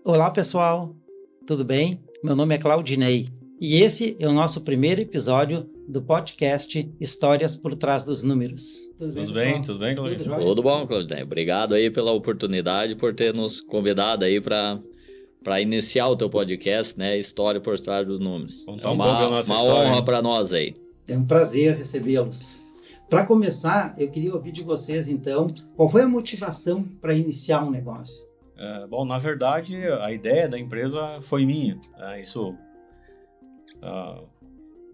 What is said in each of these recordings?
Olá, pessoal, tudo bem? Meu nome é Claudinei e esse é o nosso primeiro episódio do podcast Histórias por Trás dos Números. Tudo bem, Claudinei? Tudo bom, Claudinei. Obrigado aí pela oportunidade, por ter nos convidado aí para iniciar o teu podcast, né? História por Trás dos Números. Contar um pouco da nossa história. Uma honra para nós aí. É um prazer recebê-los. Para começar, eu queria ouvir de vocês, então, qual foi a motivação para iniciar um negócio? Bom, na verdade, a ideia da empresa foi minha. Isso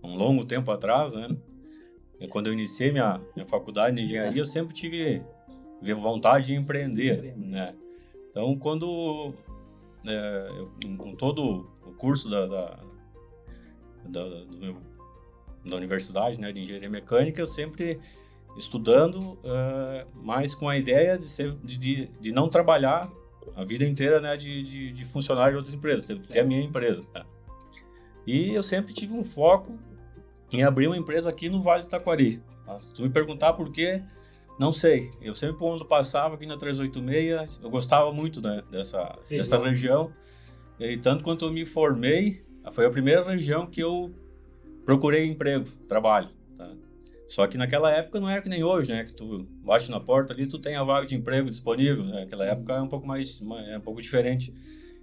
um longo tempo atrás, né? Quando eu iniciei minha faculdade de engenharia, eu sempre tive vontade de empreender, né? Então, quando em todo o curso da universidade, né, de engenharia mecânica, eu sempre estudando, mas com a ideia de não trabalhar a vida inteira, né, de funcionário de outras empresas, ter a minha empresa. Né? E eu sempre tive um foco em abrir uma empresa aqui no Vale do Taquari. Tá? Se tu me perguntar por quê, não sei. Eu sempre, quando passava aqui na 386, eu gostava muito, né, dessa região. E tanto quanto eu me formei, foi a primeira região que eu procurei emprego, trabalho. Tá? Só que naquela época não era que nem hoje, né? Que tu bate na porta ali, tu tem a vaga de emprego disponível. Né? Naquela época é um pouco diferente.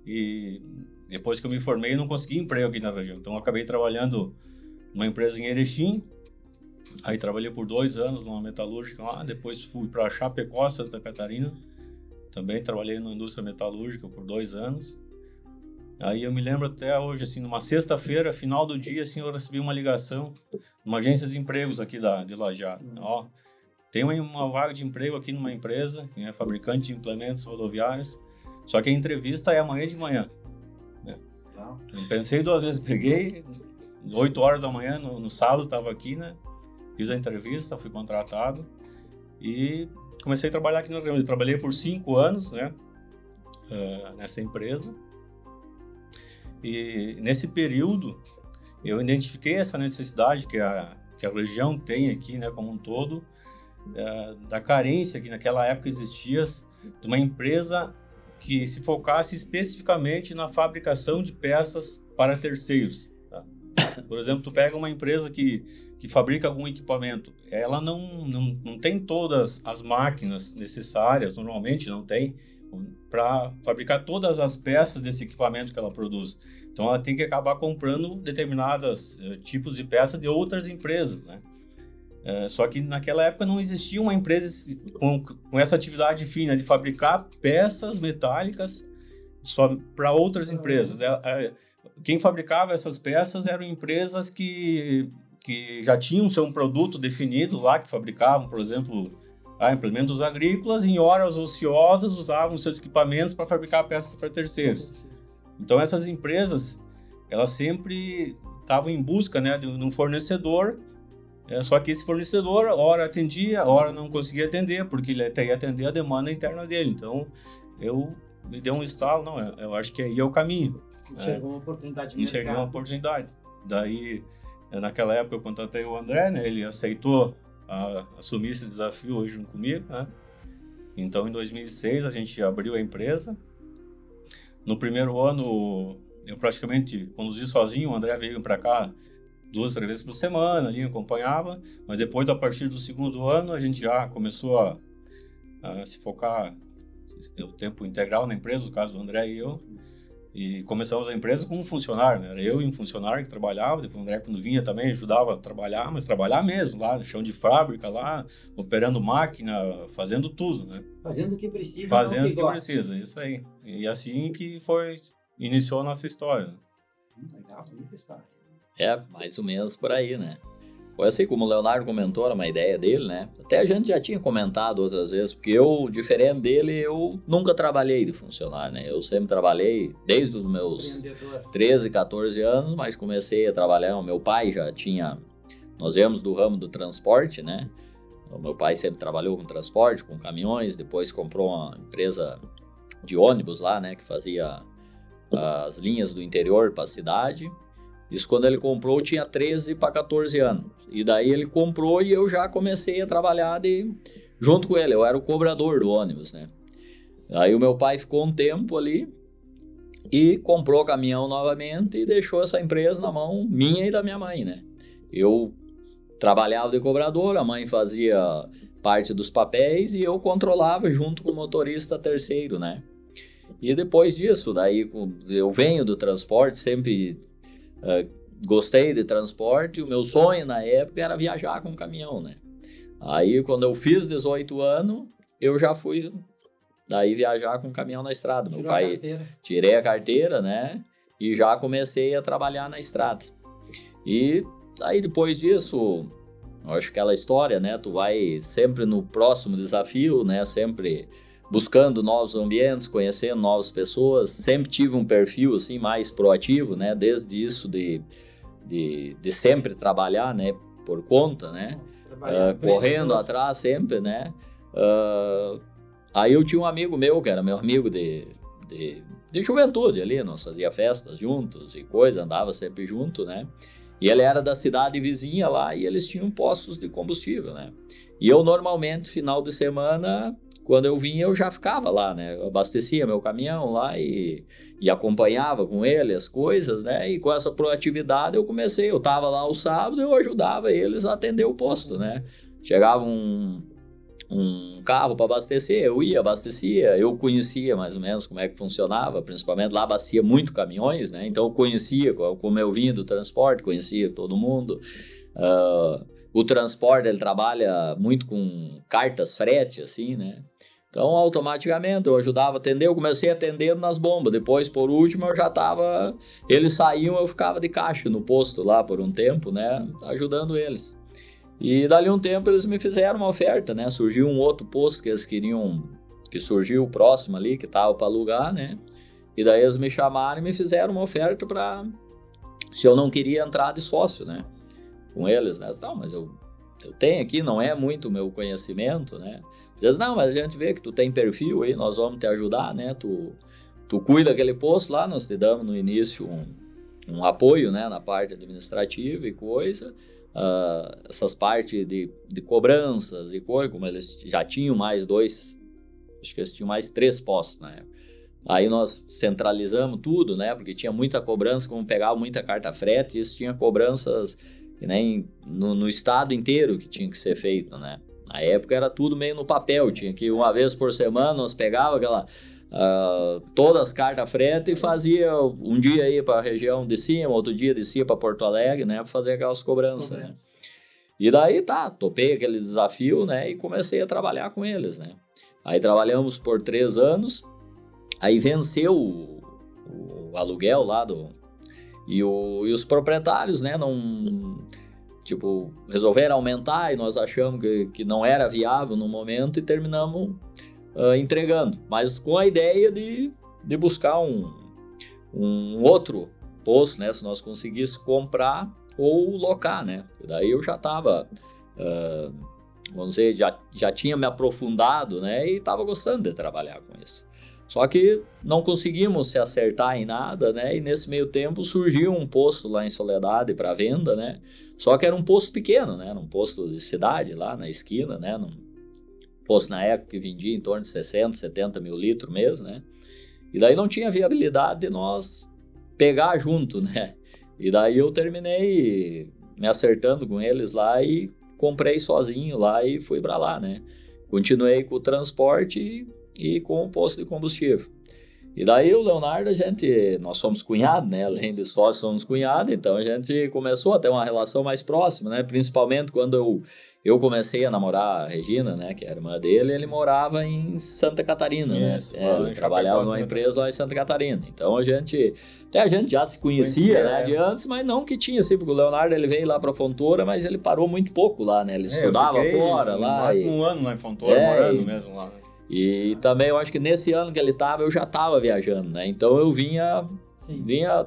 E depois que eu me formei, eu não consegui emprego aqui na região. Então eu acabei trabalhando numa empresa em Erechim. Aí trabalhei por 2 anos numa metalúrgica lá. Depois fui para Chapecó, Santa Catarina. Também trabalhei na indústria metalúrgica por 2 anos. Aí eu me lembro até hoje, assim, numa sexta-feira, final do dia, assim, eu recebi uma ligação de uma agência de empregos aqui de Lajeado. Ó, tem uma vaga de emprego aqui numa empresa, que é fabricante de implementos rodoviários, só que a entrevista é amanhã de manhã. Né? Eu pensei 2 vezes, peguei, 8 horas da manhã, no sábado, estava aqui, né? Fiz a entrevista, fui contratado e comecei a trabalhar aqui no Rio. Eu trabalhei por 5 anos, né? Nessa empresa. E nesse período eu identifiquei essa necessidade que a região tem aqui, né, como um todo, da carência que naquela época existia de uma empresa que se focasse especificamente na fabricação de peças para terceiros. Tá? Por exemplo, tu pega uma empresa que fabrica algum equipamento, ela não tem todas as máquinas necessárias, normalmente não tem, para fabricar todas as peças desse equipamento que ela produz. Então ela tem que acabar comprando determinados tipos de peças de outras empresas, né? Só que naquela época não existia uma empresa com essa atividade fina de fabricar peças metálicas só para outras empresas. Quem fabricava essas peças eram empresas que já tinham seu produto definido lá, que fabricavam, por exemplo, implementos agrícolas, em horas ociosas usavam seus equipamentos para fabricar peças para terceiros. Então essas empresas, elas sempre estavam em busca, né, de um fornecedor, só que esse fornecedor, hora atendia, hora não conseguia atender, porque ele até ia atender a demanda interna dele. Então me deu um estalo, não, eu acho que aí é o caminho. Enxergou uma oportunidade de Enxerguei uma oportunidade. Daí, naquela época eu contatei o André, né, ele aceitou assumir esse desafio hoje junto comigo, né? Então em 2006 a gente abriu a empresa. No primeiro ano eu praticamente conduzi sozinho, o André veio para cá 2, 3 vezes por semana, ali acompanhava, mas depois, a partir do segundo ano, a gente já começou a se focar o tempo integral na empresa, no caso do André e eu, e começamos a empresa com um funcionário, né? Era eu e um funcionário que trabalhava, depois o André, quando vinha, também ajudava a trabalhar, mas trabalhar mesmo, lá no chão de fábrica, lá, operando máquina, fazendo tudo, né? Fazendo o que precisa. Fazendo o que precisa, isso aí. E assim que iniciou a nossa história. Legal, bonita história. Mais ou menos por aí, né? Foi assim como o Leonardo comentou, era uma ideia dele, né? Até a gente já tinha comentado outras vezes, porque eu, diferente dele, eu nunca trabalhei de funcionário, né? Eu sempre trabalhei desde os meus 13, 14 anos, mas comecei a trabalhar, o meu pai já tinha, nós viemos do ramo do transporte, né? O meu pai sempre trabalhou com transporte, com caminhões, depois comprou uma empresa de ônibus lá, né? Que fazia as linhas do interior para a cidade. Isso quando ele comprou, eu tinha 13 para 14 anos. E daí ele comprou e eu já comecei a trabalhar junto com ele. Eu era o cobrador do ônibus, né? Aí o meu pai ficou um tempo ali e comprou caminhão novamente e deixou essa empresa na mão minha e da minha mãe, né? Eu trabalhava de cobrador, a mãe fazia parte dos papéis e eu controlava junto com o motorista terceiro, né? E depois disso, daí eu venho do transporte, sempre gostei de transporte, o meu sonho na época era viajar com caminhão, né? Aí quando eu fiz 18 anos, eu já fui daí viajar com caminhão na estrada. Meu pai, tirei a carteira, né? E já comecei a trabalhar na estrada. E aí depois disso, eu acho que aquela história, né? Tu vai sempre no próximo desafio, né? Sempre buscando novos ambientes, conhecendo novas pessoas. Sempre tive um perfil assim mais proativo, né? Desde isso de sempre trabalhar, né? Por conta, né? Correndo atrás sempre, né? Aí eu tinha um amigo meu, que era meu amigo de juventude ali, nós fazia festas juntos e coisa, andava sempre junto, né? E ele era da cidade vizinha lá e eles tinham postos de combustível, né? E eu normalmente, final de semana, quando eu vinha, eu já ficava lá, né? Eu abastecia meu caminhão lá e acompanhava com ele as coisas, né? E com essa proatividade eu comecei, eu tava lá o sábado, eu ajudava eles a atender o posto, né? Chegava um carro para abastecer, eu ia, abastecia, eu conhecia mais ou menos como é que funcionava, principalmente lá abastecia muito caminhões, né? Então eu conhecia, como eu vinha do transporte, conhecia todo mundo. O transporte, ele trabalha muito com cartas frete, assim, né? Então, automaticamente, eu ajudava a atender, eu comecei atendendo nas bombas, depois, por último, eu já tava... Eles saíam, eu ficava de caixa no posto lá por um tempo, né? Ajudando eles. E dali um tempo eles me fizeram uma oferta, né? Surgiu um outro posto que eles queriam, que surgiu próximo ali, que tava para alugar, né? E daí eles me chamaram e me fizeram uma oferta para, se eu não queria entrar de sócio, né? Com eles, né? Não, mas eu tenho aqui, não é muito o meu conhecimento, né? Às vezes, não, mas a gente vê que tu tem perfil aí, nós vamos te ajudar, né? Tu cuida daquele posto lá, nós te damos no início um apoio, né? Na parte administrativa e coisa. Essas partes de cobranças e coisa, como eles já tinham mais acho que eles tinham mais 3 postos na época. Aí nós centralizamos tudo, né? Porque tinha muita cobrança, como pegava muita carta frete, isso tinha cobranças, né, no estado inteiro que tinha que ser feito, né? Na época era tudo meio no papel, tinha que uma vez por semana nós pegava todas as cartas frete e fazia um dia aí para a região de cima, outro dia descia para Porto Alegre, né, para fazer aquelas cobranças, né? E daí topei aquele desafio, né, e comecei a trabalhar com eles, né? Aí trabalhamos por 3 anos, aí venceu o aluguel lá e os proprietários, né, resolveram aumentar e nós achamos que não era viável no momento e terminamos entregando, mas com a ideia de buscar um outro posto, né, se nós conseguíssemos comprar ou locar, né? E daí eu já estava, vamos dizer, já tinha me aprofundado, né, e estava gostando de trabalhar com isso. Só que não conseguimos se acertar em nada, né? E nesse meio tempo surgiu um posto lá em Soledade para venda, né? Só que era um posto pequeno, né? Era um posto de cidade lá na esquina, né? Um posto na época que vendia em torno de 60, 70 mil litros mês, né? E daí não tinha viabilidade de nós pegar junto, né? E daí eu terminei me acertando com eles lá e comprei sozinho lá e fui para lá, né? Continuei com o transporte e com o posto de combustível. E daí o Leonardo, nós somos cunhados, né? Além de sócios, somos cunhados, então a gente começou a ter uma relação mais próxima, né? Principalmente quando eu comecei a namorar a Regina, né? Que era a irmã dele, ele morava em Santa Catarina, né? Ele trabalhava numa empresa lá em Santa Catarina. Então a gente já se conhecia, né? De antes, mas não que tinha assim, porque o Leonardo ele veio lá para Fontoura, mas ele parou muito pouco lá, né? Ele estudava fora lá. Quase um ano lá em Fontoura, morando mesmo lá, né? E também eu acho que nesse ano que ele estava, eu já estava viajando, né? Então eu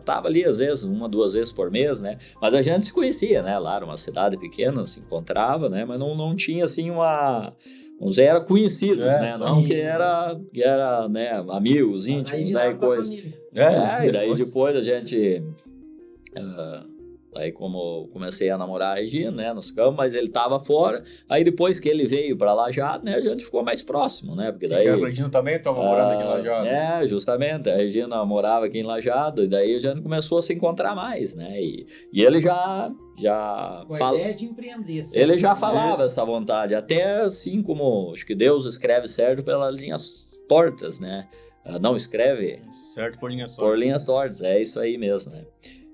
tava ali às vezes, 1, 2 vezes por mês, né? Mas a gente se conhecia, né? Lá era uma cidade pequena, se encontrava, né? Mas não tinha assim vamos dizer, era conhecidos, né? Não que era, né, amigos íntimos, né? E coisa. E daí depois a gente Aí como comecei a namorar a Regina, né, nos campos, mas ele tava fora. Aí depois que ele veio para Lajeado, né, a gente ficou mais próximo, né? Porque daí a Regina também estava morando aqui em Lajeado. É, justamente, a Regina morava aqui em Lajeado, e daí a gente começou a se encontrar mais, né? E ele já Com a ideia de empreender. Ele já falava essa vontade, até assim como acho que Deus escreve certo pelas linhas tortas, né? Não escreve certo por linhas tortas. Por linhas tortas, é isso aí mesmo, né?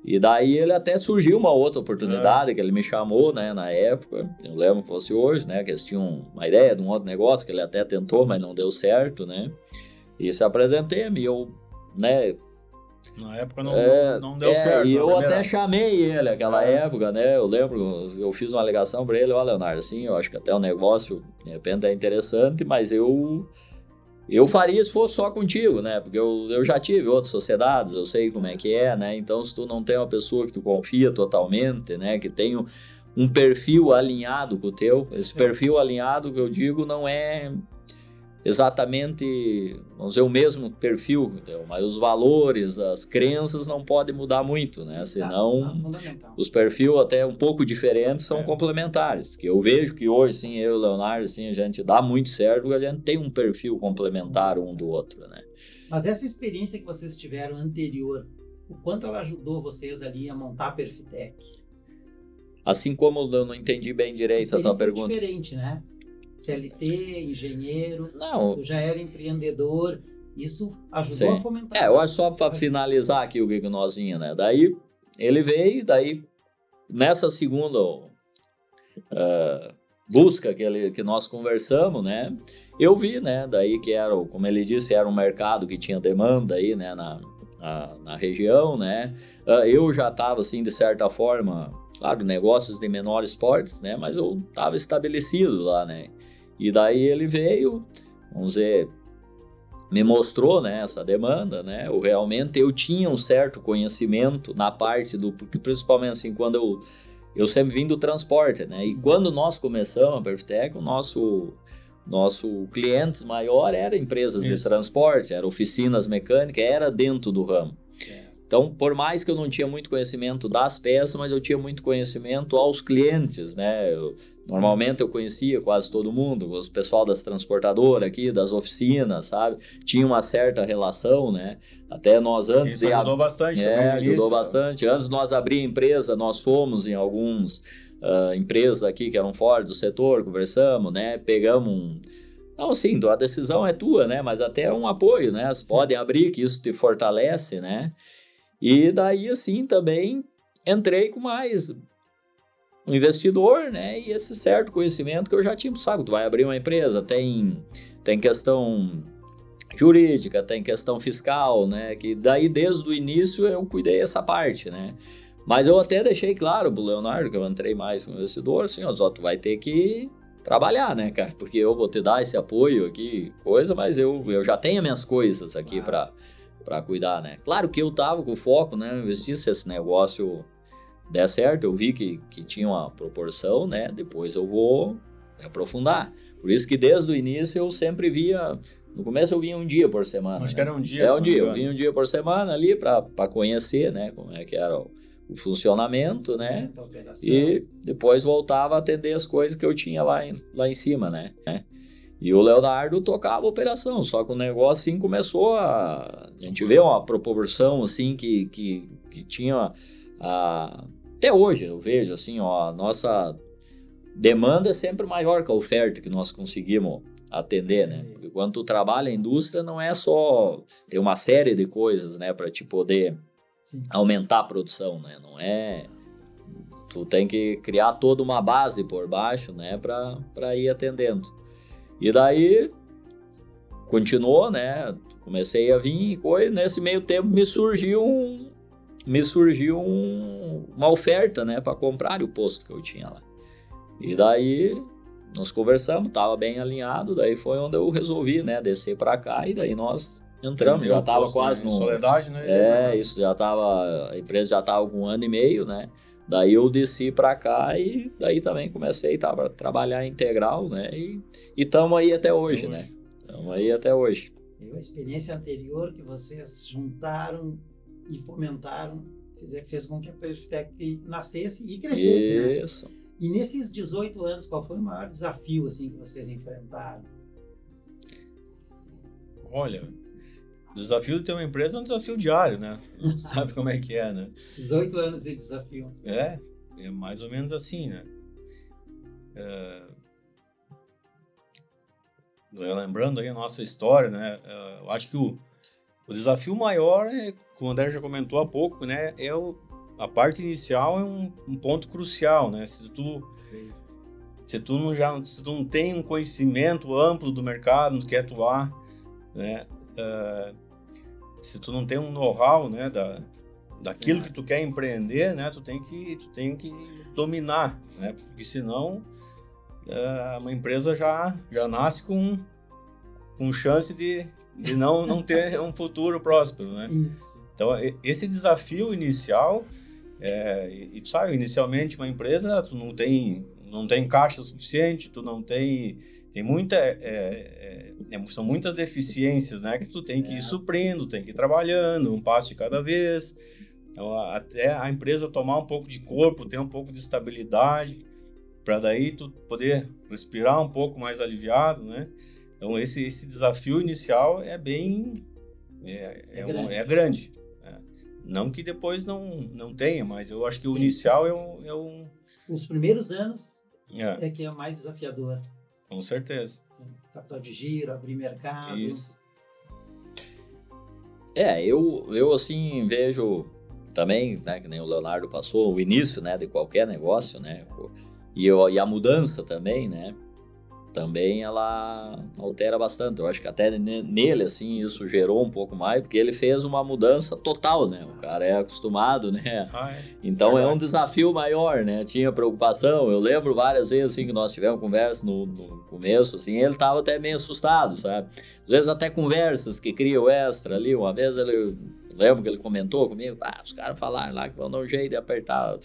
E daí ele até surgiu uma outra oportunidade que ele me chamou, né, na época, eu lembro que fosse hoje, né, que eles tinham uma ideia de um outro negócio que ele até tentou, mas não deu certo, né? E se apresentei-me, eu, né... Na época não deu certo. E eu até chamei ele naquela época, né? Eu lembro, eu fiz uma ligação para ele, ó, Leonardo, assim, eu acho que até o negócio, de repente, é interessante, mas eu faria se fosse só contigo, né? Porque eu já tive outras sociedades, eu sei como é que é, né? Então, se tu não tem uma pessoa que tu confia totalmente, né? Que tem um perfil alinhado com o teu, esse perfil alinhado que eu digo não é exatamente, vamos dizer, o mesmo perfil, mas os valores, as crenças não podem mudar muito, né? Senão os perfis até um pouco diferentes são complementares, que eu vejo que hoje, sim, eu e o Leonardo, assim, a gente dá muito certo porque a gente tem um perfil complementar um do outro, né? Mas essa experiência que vocês tiveram anterior, o quanto ela ajudou vocês ali a montar a Perfitec? Assim como eu não entendi bem direito a tua pergunta. É diferente, né? CLT, engenheiro, tu já era empreendedor, isso ajudou a fomentar. Eu acho só para finalizar aqui o que nós vinha, né? Daí ele veio, daí nessa segunda busca que nós conversamos, né? Eu vi, né? Daí que era, como ele disse, era um mercado que tinha demanda aí, né? Na região, né? Eu já estava, assim, de certa forma, claro, negócios de menores portes, né? Mas eu estava estabelecido lá, né? E daí ele veio, vamos dizer, me mostrou, né, essa demanda, né? Realmente eu tinha um certo conhecimento na parte porque principalmente assim, quando eu sempre vim do transporte, né? E quando nós começamos a Perfitec, o nosso cliente maior era empresas de transporte, era oficinas mecânicas, era dentro do ramo. Então, por mais que eu não tinha muito conhecimento das peças, mas eu tinha muito conhecimento aos clientes, né? Normalmente eu conhecia quase todo mundo, o pessoal das transportadoras aqui, das oficinas, sabe? Tinha uma certa relação, né? Até nós antes Isso ajudou bastante. Ajudou bastante. Antes de nós abrir a empresa, nós fomos em alguns empresas aqui que eram fora do setor, conversamos, né? Pegamos Não, sim, a decisão é tua, né? Mas até um apoio, né? Elas podem abrir, que isso te fortalece, né? E daí, assim, também entrei com mais um investidor, né? E esse certo conhecimento que eu já tinha, sabe? Tu vai abrir uma empresa, tem questão jurídica, tem questão fiscal, né? Que daí, desde o início, eu cuidei dessa parte, né? Mas eu até deixei claro pro Leonardo, que eu entrei mais como investidor, assim, ó, tu vai ter que trabalhar, né, cara? Porque eu vou te dar esse apoio aqui, coisa, mas eu já tenho minhas coisas aqui pra cuidar, né? Claro que eu tava com foco, né? Investir se esse negócio der certo, eu vi que tinha uma proporção, né? Depois eu vou aprofundar. Por isso que desde o início eu sempre via... No começo eu vinha um dia por semana. Acho que era um dia. Um dia. Eu vinha um dia por semana ali pra conhecer, né? Como é que era o funcionamento, né? E depois voltava a atender as coisas que eu tinha lá em cima, né? E o Leonardo tocava a operação, só que o negócio assim começou a gente vê uma proporção assim que tinha até hoje eu vejo assim, ó, a nossa demanda é sempre maior que a oferta que nós conseguimos atender, né? Porque quando tu trabalha em indústria não é só tem uma série de coisas, né, para te poder aumentar a produção, né? Não é tu tem que criar toda uma base por baixo, né, para ir atendendo. E daí, continuou, né, comecei a vir e coisa, nesse meio tempo me surgiu uma oferta, né, para comprar o posto que eu tinha lá. E daí, nós conversamos, tava bem alinhado, daí foi onde eu resolvi, né, descer para cá e daí nós entramos, já tava quase no... Soledade, né? Isso, já tava, a empresa já tava com 1 ano e meio, né. Daí eu desci para cá e daí também comecei a trabalhar integral, né? E estamos aí até hoje, né? Estamos aí até hoje. E a experiência anterior que vocês juntaram e fomentaram fez com que a Perfitec nascesse e crescesse, né? Isso. E nesses 18 anos, qual foi o maior desafio assim, que vocês enfrentaram? Olha, o desafio de ter uma empresa é um desafio diário, né? Sabe como é que é, né? 18 anos de desafio. É mais ou menos assim, né? Lembrando aí a nossa história, né? Eu acho que o desafio maior é, como o André já comentou há pouco, né? A parte inicial é um ponto crucial, né? Se tu não tem um conhecimento amplo do mercado, não quer atuar, né? Se tu não tem um know-how, né, daquilo que tu quer empreender, né, tu tem que dominar, né? Porque senão uma empresa já nasce com chance de não ter um futuro próspero, né? Isso. Então, esse desafio inicial, e tu sabe, inicialmente uma empresa, tu não tem caixa suficiente, tu não tem são muitas deficiências, né, que tu tem que ir suprindo, tem que ir trabalhando, um passo de cada vez. Então, até a empresa tomar um pouco de corpo, ter um pouco de estabilidade, para daí tu poder respirar um pouco mais aliviado, né? Então, esse desafio inicial é bem... É grande. Né? Não que depois não tenha, mas eu acho que o inicial é um... Os primeiros anos é que é mais desafiador. Com certeza. Capital de giro, abrir mercado. Isso. Eu assim vejo também, né, que nem o Leonardo passou, o início, né, de qualquer negócio, né, e a mudança também, né, também ela altera bastante. Eu acho que até nele, assim, isso gerou um pouco mais, porque ele fez uma mudança total, né? O cara é acostumado, né? Então verdade. É um desafio maior, né? Tinha preocupação. Eu lembro várias vezes, assim, que nós tivemos conversa no começo, assim, ele tava até meio assustado, sabe? Às vezes até conversas que criam extra ali. Uma vez lembro que ele comentou comigo, os caras falaram lá que vão dar um jeito de apertar...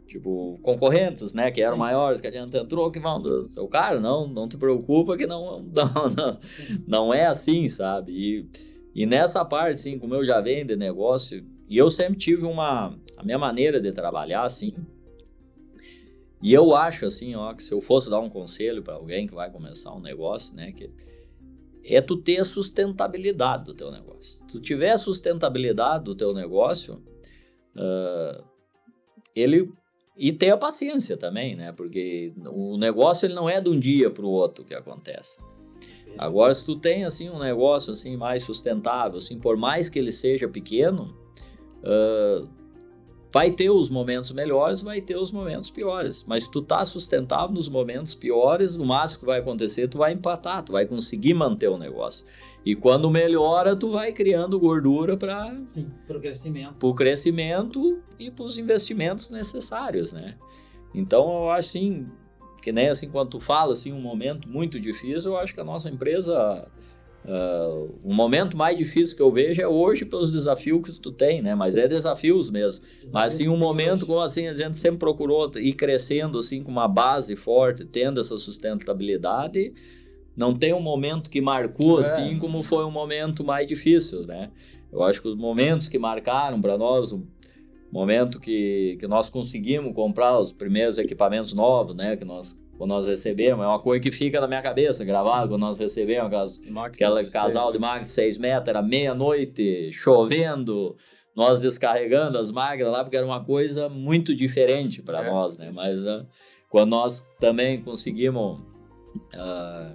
Tipo, concorrentes, né, que eram maiores, que a gente entrou, que vão... O cara, não te preocupa que não é assim, sabe? E nessa parte, assim, como eu já venho de negócio, e eu sempre tive a minha maneira de trabalhar, assim, e eu acho, assim, ó, que se eu fosse dar um conselho para alguém que vai começar um negócio, né, que é tu ter a sustentabilidade do teu negócio. Tu tiver a sustentabilidade do teu negócio, E ter a paciência também, né? Porque o negócio ele não é de um dia para o outro que acontece. Agora, se tu tem assim, um negócio assim, mais sustentável, assim, por mais que ele seja pequeno, vai ter os momentos melhores, vai ter os momentos piores. Mas se tu tá sustentável nos momentos piores, o máximo que vai acontecer, tu vai empatar, tu vai conseguir manter o negócio. E quando melhora, tu vai criando gordura para o crescimento e para os investimentos necessários, né? Então, eu acho assim, que nem assim, quando tu fala assim, um momento muito difícil, eu acho que a nossa empresa... o momento mais difícil que eu vejo é hoje pelos desafios que tu tem, né? Mas é desafios mesmo. Mas assim, um momento como assim, a gente sempre procurou ir crescendo assim com uma base forte, tendo essa sustentabilidade. Não tem um momento que marcou assim como foi um momento mais difícil, né? Eu acho que os momentos que marcaram para nós, o momento que nós conseguimos comprar os primeiros equipamentos novos, né? Quando nós recebemos, é uma coisa que fica na minha cabeça, gravado, quando nós recebemos aquele casal de máquinas de 6 metros, era meia-noite, chovendo, nós descarregando as máquinas lá, porque era uma coisa muito diferente para nós, né? Mas quando nós também conseguimos,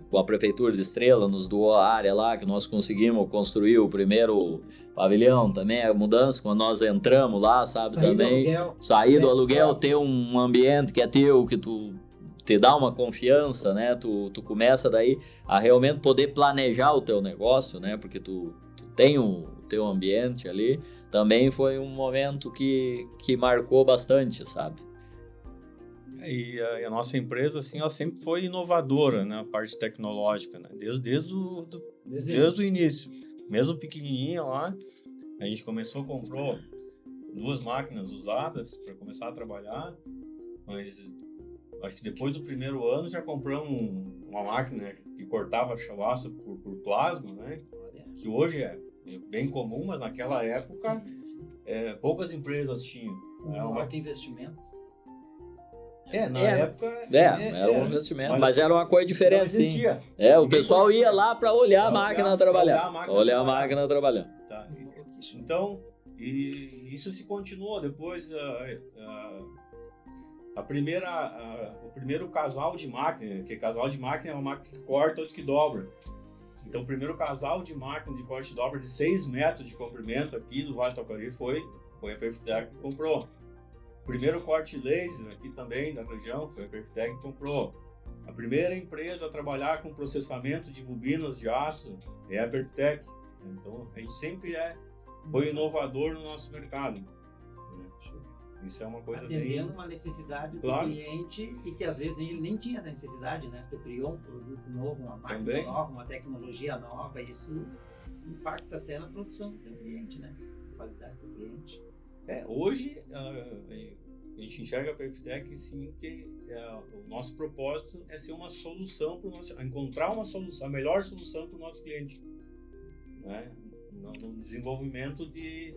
com a Prefeitura de Estrela, nos doou a área lá, que nós conseguimos construir o primeiro pavilhão também, a mudança, quando nós entramos lá, sabe, sair do aluguel, ter um ambiente que é teu, que tu te dá uma confiança, né? Tu começa daí a realmente poder planejar o teu negócio, né? Porque tu tem o teu ambiente ali. Também foi um momento que marcou bastante, sabe? E a nossa empresa, assim, ela sempre foi inovadora, né? A parte tecnológica, né? Desde o início. Mesmo pequenininha lá, a gente comprou 2 máquinas usadas para começar a trabalhar, mas... Acho que depois do primeiro ano já compramos uma máquina que cortava chavaça por plasma, né? Que hoje é bem comum, mas naquela época poucas empresas tinham. Um alto investimento. Na época... Era um investimento, mas era uma coisa diferente, sim. O pessoal ia lá para olhar a máquina trabalhar. Olhar a máquina trabalhando. Tá. Então, e isso se continuou. Depois, o primeiro casal de máquina, que casal de máquina é uma máquina que corta, outra que dobra. Então, o primeiro casal de máquina de corte e dobra de 6 metros de comprimento aqui do Vale do Taquari foi a Perfitec que comprou. O primeiro corte laser aqui também da região foi a Perfitec que comprou. A primeira empresa a trabalhar com processamento de bobinas de aço é a Perfitec. Então, a gente sempre foi inovador no nosso mercado. Isso é uma coisa atendendo uma necessidade do cliente e que às vezes ele nem tinha necessidade, né? Porque criou um produto novo, uma máquina nova, uma tecnologia nova, isso impacta até na produção do teu cliente, né? A qualidade do cliente. Hoje a gente enxerga a Perfitec sim, que o nosso propósito é ser uma solução para encontrar uma solução, a melhor solução para o nosso cliente, né? No desenvolvimento de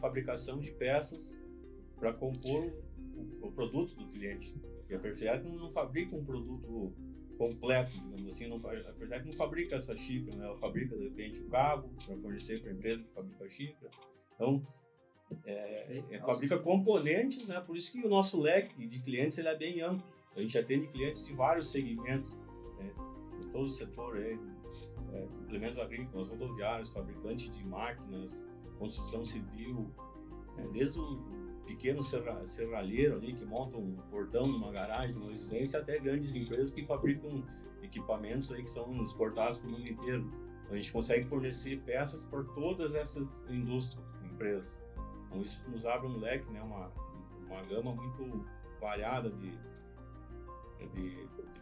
fabricação de peças para compor o produto do cliente. E a Perfitec não fabrica um produto completo, digamos assim. A Perfitec não fabrica essa xícara, né? Ela fabrica de repente o cabo para fornecer para a empresa que fabrica a xícara. Então fabrica componentes, né? Por isso que o nosso leque de clientes ele é bem amplo. A gente atende clientes de vários segmentos, de todo o setor, implementos agrícolas, rodoviários, fabricantes de máquinas, construção civil, desde o pequeno serralheiro ali que monta um portão numa garagem, numa residência, até grandes empresas que fabricam equipamentos aí que são exportados para o mundo inteiro. Então, a gente consegue fornecer peças por todas essas indústrias, empresas. Então isso nos abre um leque, né, uma gama muito variada de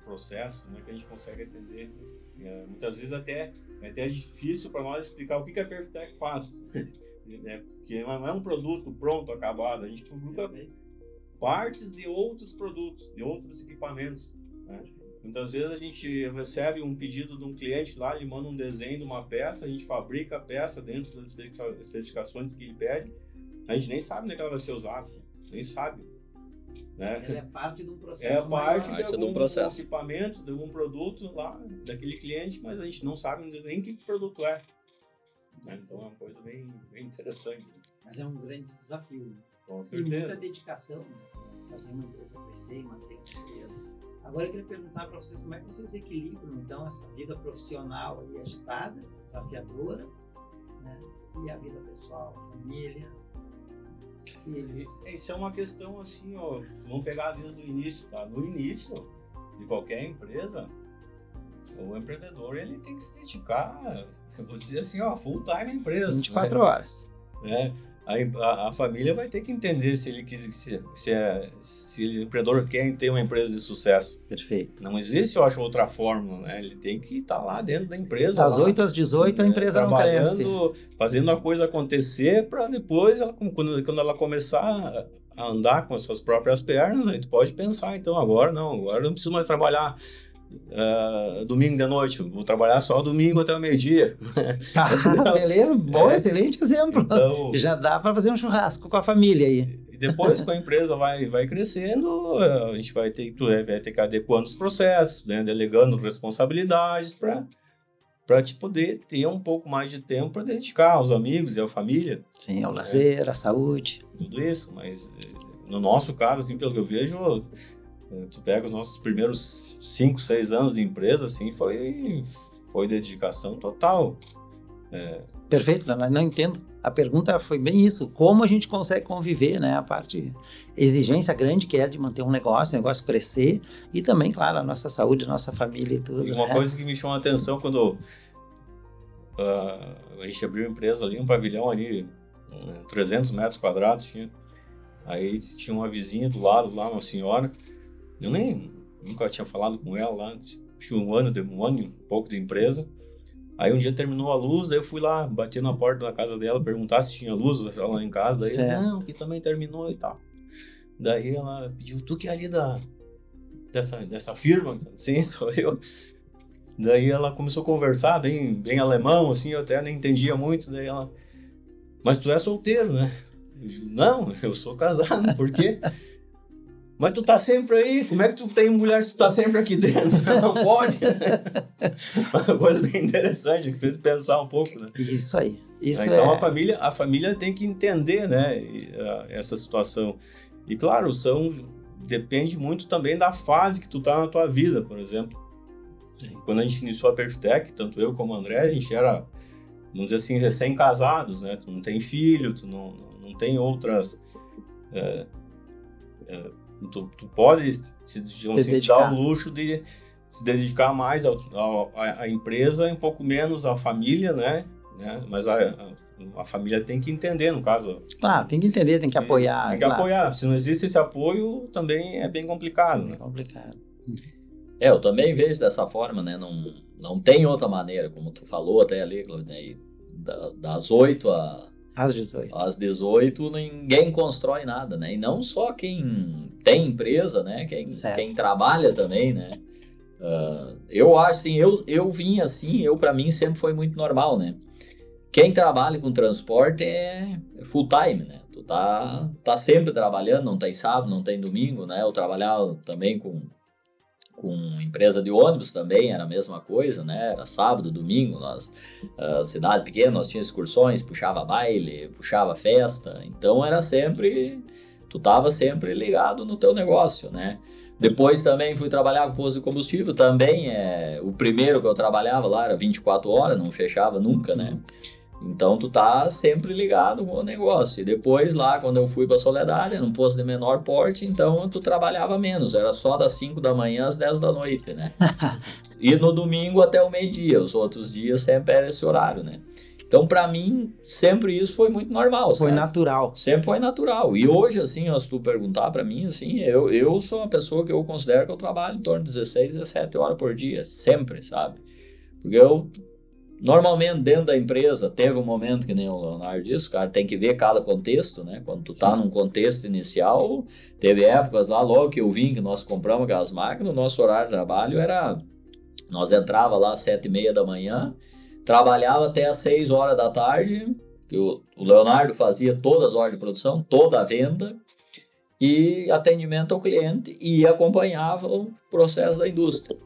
processos, né, que a gente consegue atender. Muitas vezes até é difícil para nós explicar o que a Perfitec faz, né? Porque não é um produto pronto, acabado. A gente fabrica partes de outros produtos, de outros equipamentos, né? Muitas vezes a gente recebe um pedido de um cliente lá, ele manda um desenho de uma peça, a gente fabrica a peça dentro das especificações que ele pede, a gente nem sabe onde ela vai ser usada, nem sabe. Né? Ela é parte de um processo. É parte de algum equipamento, de algum produto lá, daquele cliente, mas a gente não sabe nem que produto é. Então é uma coisa bem interessante. Mas é um grande desafio. Né? Com certeza. E muita dedicação, né? Fazer uma empresa crescer e manter uma empresa. Agora eu queria perguntar para vocês como é que vocês equilibram então essa vida profissional aí agitada, desafiadora, né? E a vida pessoal, família. Isso é uma questão assim, vamos pegar desde o início, tá? No início de qualquer empresa, o empreendedor ele tem que se dedicar, eu vou dizer assim, full time à empresa. 24 horas. A família vai ter que entender se o empreendedor quer ter uma empresa de sucesso. Perfeito. Não existe, eu acho, outra fórmula, né? Ele tem que estar lá dentro da empresa. Das 8 às 18 a empresa não cresce. Fazendo a coisa acontecer para depois, quando ela começar a andar com as suas próprias pernas, aí tu pode pensar, então agora eu não preciso mais trabalhar domingo de noite, vou trabalhar só domingo até o meio-dia. Tá, beleza, bom, excelente exemplo. Então, já dá para fazer um churrasco com a família aí. E depois, com a empresa vai crescendo, a gente vai ter que adequando os processos, né, delegando responsabilidades para te poder ter um pouco mais de tempo para dedicar aos amigos e à família. Sim, ao lazer, à saúde. Tudo isso, mas no nosso caso, assim, pelo que eu vejo, tu pega os nossos primeiros 5, 6 anos de empresa, assim, foi dedicação total. Perfeito, não entendo. A pergunta foi bem isso, como a gente consegue conviver, né? A parte, exigência grande que é de manter um negócio, o negócio crescer, e também, claro, a nossa saúde, a nossa família e tudo. E uma coisa que me chamou a atenção quando a gente abriu a empresa ali, um pavilhão ali, 300 metros quadrados tinha. Aí tinha uma vizinha do lado lá, uma senhora. Eu nunca tinha falado com ela lá, tinha um ano e pouco de empresa. Aí um dia terminou a luz, daí eu fui lá, bati na porta da casa dela, perguntar se tinha luz lá em casa. Daí não, que também terminou e tal. Daí ela pediu, tu que é ali dessa firma? Sim, sou eu. Daí ela começou a conversar, bem alemão, assim, eu até nem entendia muito. Daí ela, mas tu é solteiro, né? Eu digo, não, eu sou casado, por quê? Mas tu tá sempre aí, como é que tu tem mulher se tu tá sempre aqui dentro? Não pode. Uma coisa bem interessante, fez pensar um pouco, né? Isso aí. Então a família tem que entender, né, essa situação. E claro, depende muito também da fase que tu tá na tua vida, por exemplo. Quando a gente iniciou a Perfitec, tanto eu como o André, a gente era, vamos dizer assim, recém-casados, né? Tu não tem filho, tu não tem outras... Tu pode se dar o luxo de se dedicar mais à empresa e um pouco menos à família, né? Mas a família tem que entender, no caso. Claro, tem que entender, tem que apoiar. Tem que apoiar. Se não existe esse apoio, também é bem complicado. É complicado. Eu também vejo dessa forma, né? Não tem outra maneira, como tu falou até ali, Claudinei, das 8 às 18, ninguém constrói nada, né? E não só quem tem empresa, né? Quem trabalha também, né? Eu acho assim, eu vim assim, pra mim sempre foi muito normal, né? Quem trabalha com transporte é full time, né? Tu tá sempre trabalhando, não tem sábado, não tem domingo, né? Eu trabalhava também com empresa de ônibus também, era a mesma coisa, né? Era sábado, domingo, cidade pequena, nós tínhamos excursões, puxava baile, puxava festa, então era sempre, tu tava sempre ligado no teu negócio, né? Depois também fui trabalhar com posto de combustível, também o primeiro que eu trabalhava lá era 24 horas, não fechava nunca, né? Então tu tá sempre ligado com o negócio. E depois lá, quando eu fui pra Soledade, num posto de menor porte, então tu trabalhava menos. Era só das 5 da manhã às 10 da noite, né? E no domingo até o meio-dia. Os outros dias sempre era esse horário, né? Então pra mim, sempre isso foi muito normal. Foi natural. Sempre foi natural. E hoje, assim, se tu perguntar pra mim, assim, eu sou uma pessoa que eu considero que eu trabalho em torno de 16, 17 horas por dia. Sempre, sabe? Porque normalmente, dentro da empresa, teve um momento que nem o Leonardo disse, o cara tem que ver cada contexto, né? Quando tu tá num contexto inicial, teve épocas lá, logo que eu vim, que nós compramos aquelas máquinas, o nosso horário de trabalho era... Nós entrava lá às 7h30 da manhã, trabalhava até às 6 horas da tarde, que o Leonardo fazia todas as horas de produção, toda a venda, e atendimento ao cliente, e acompanhava o processo da indústria.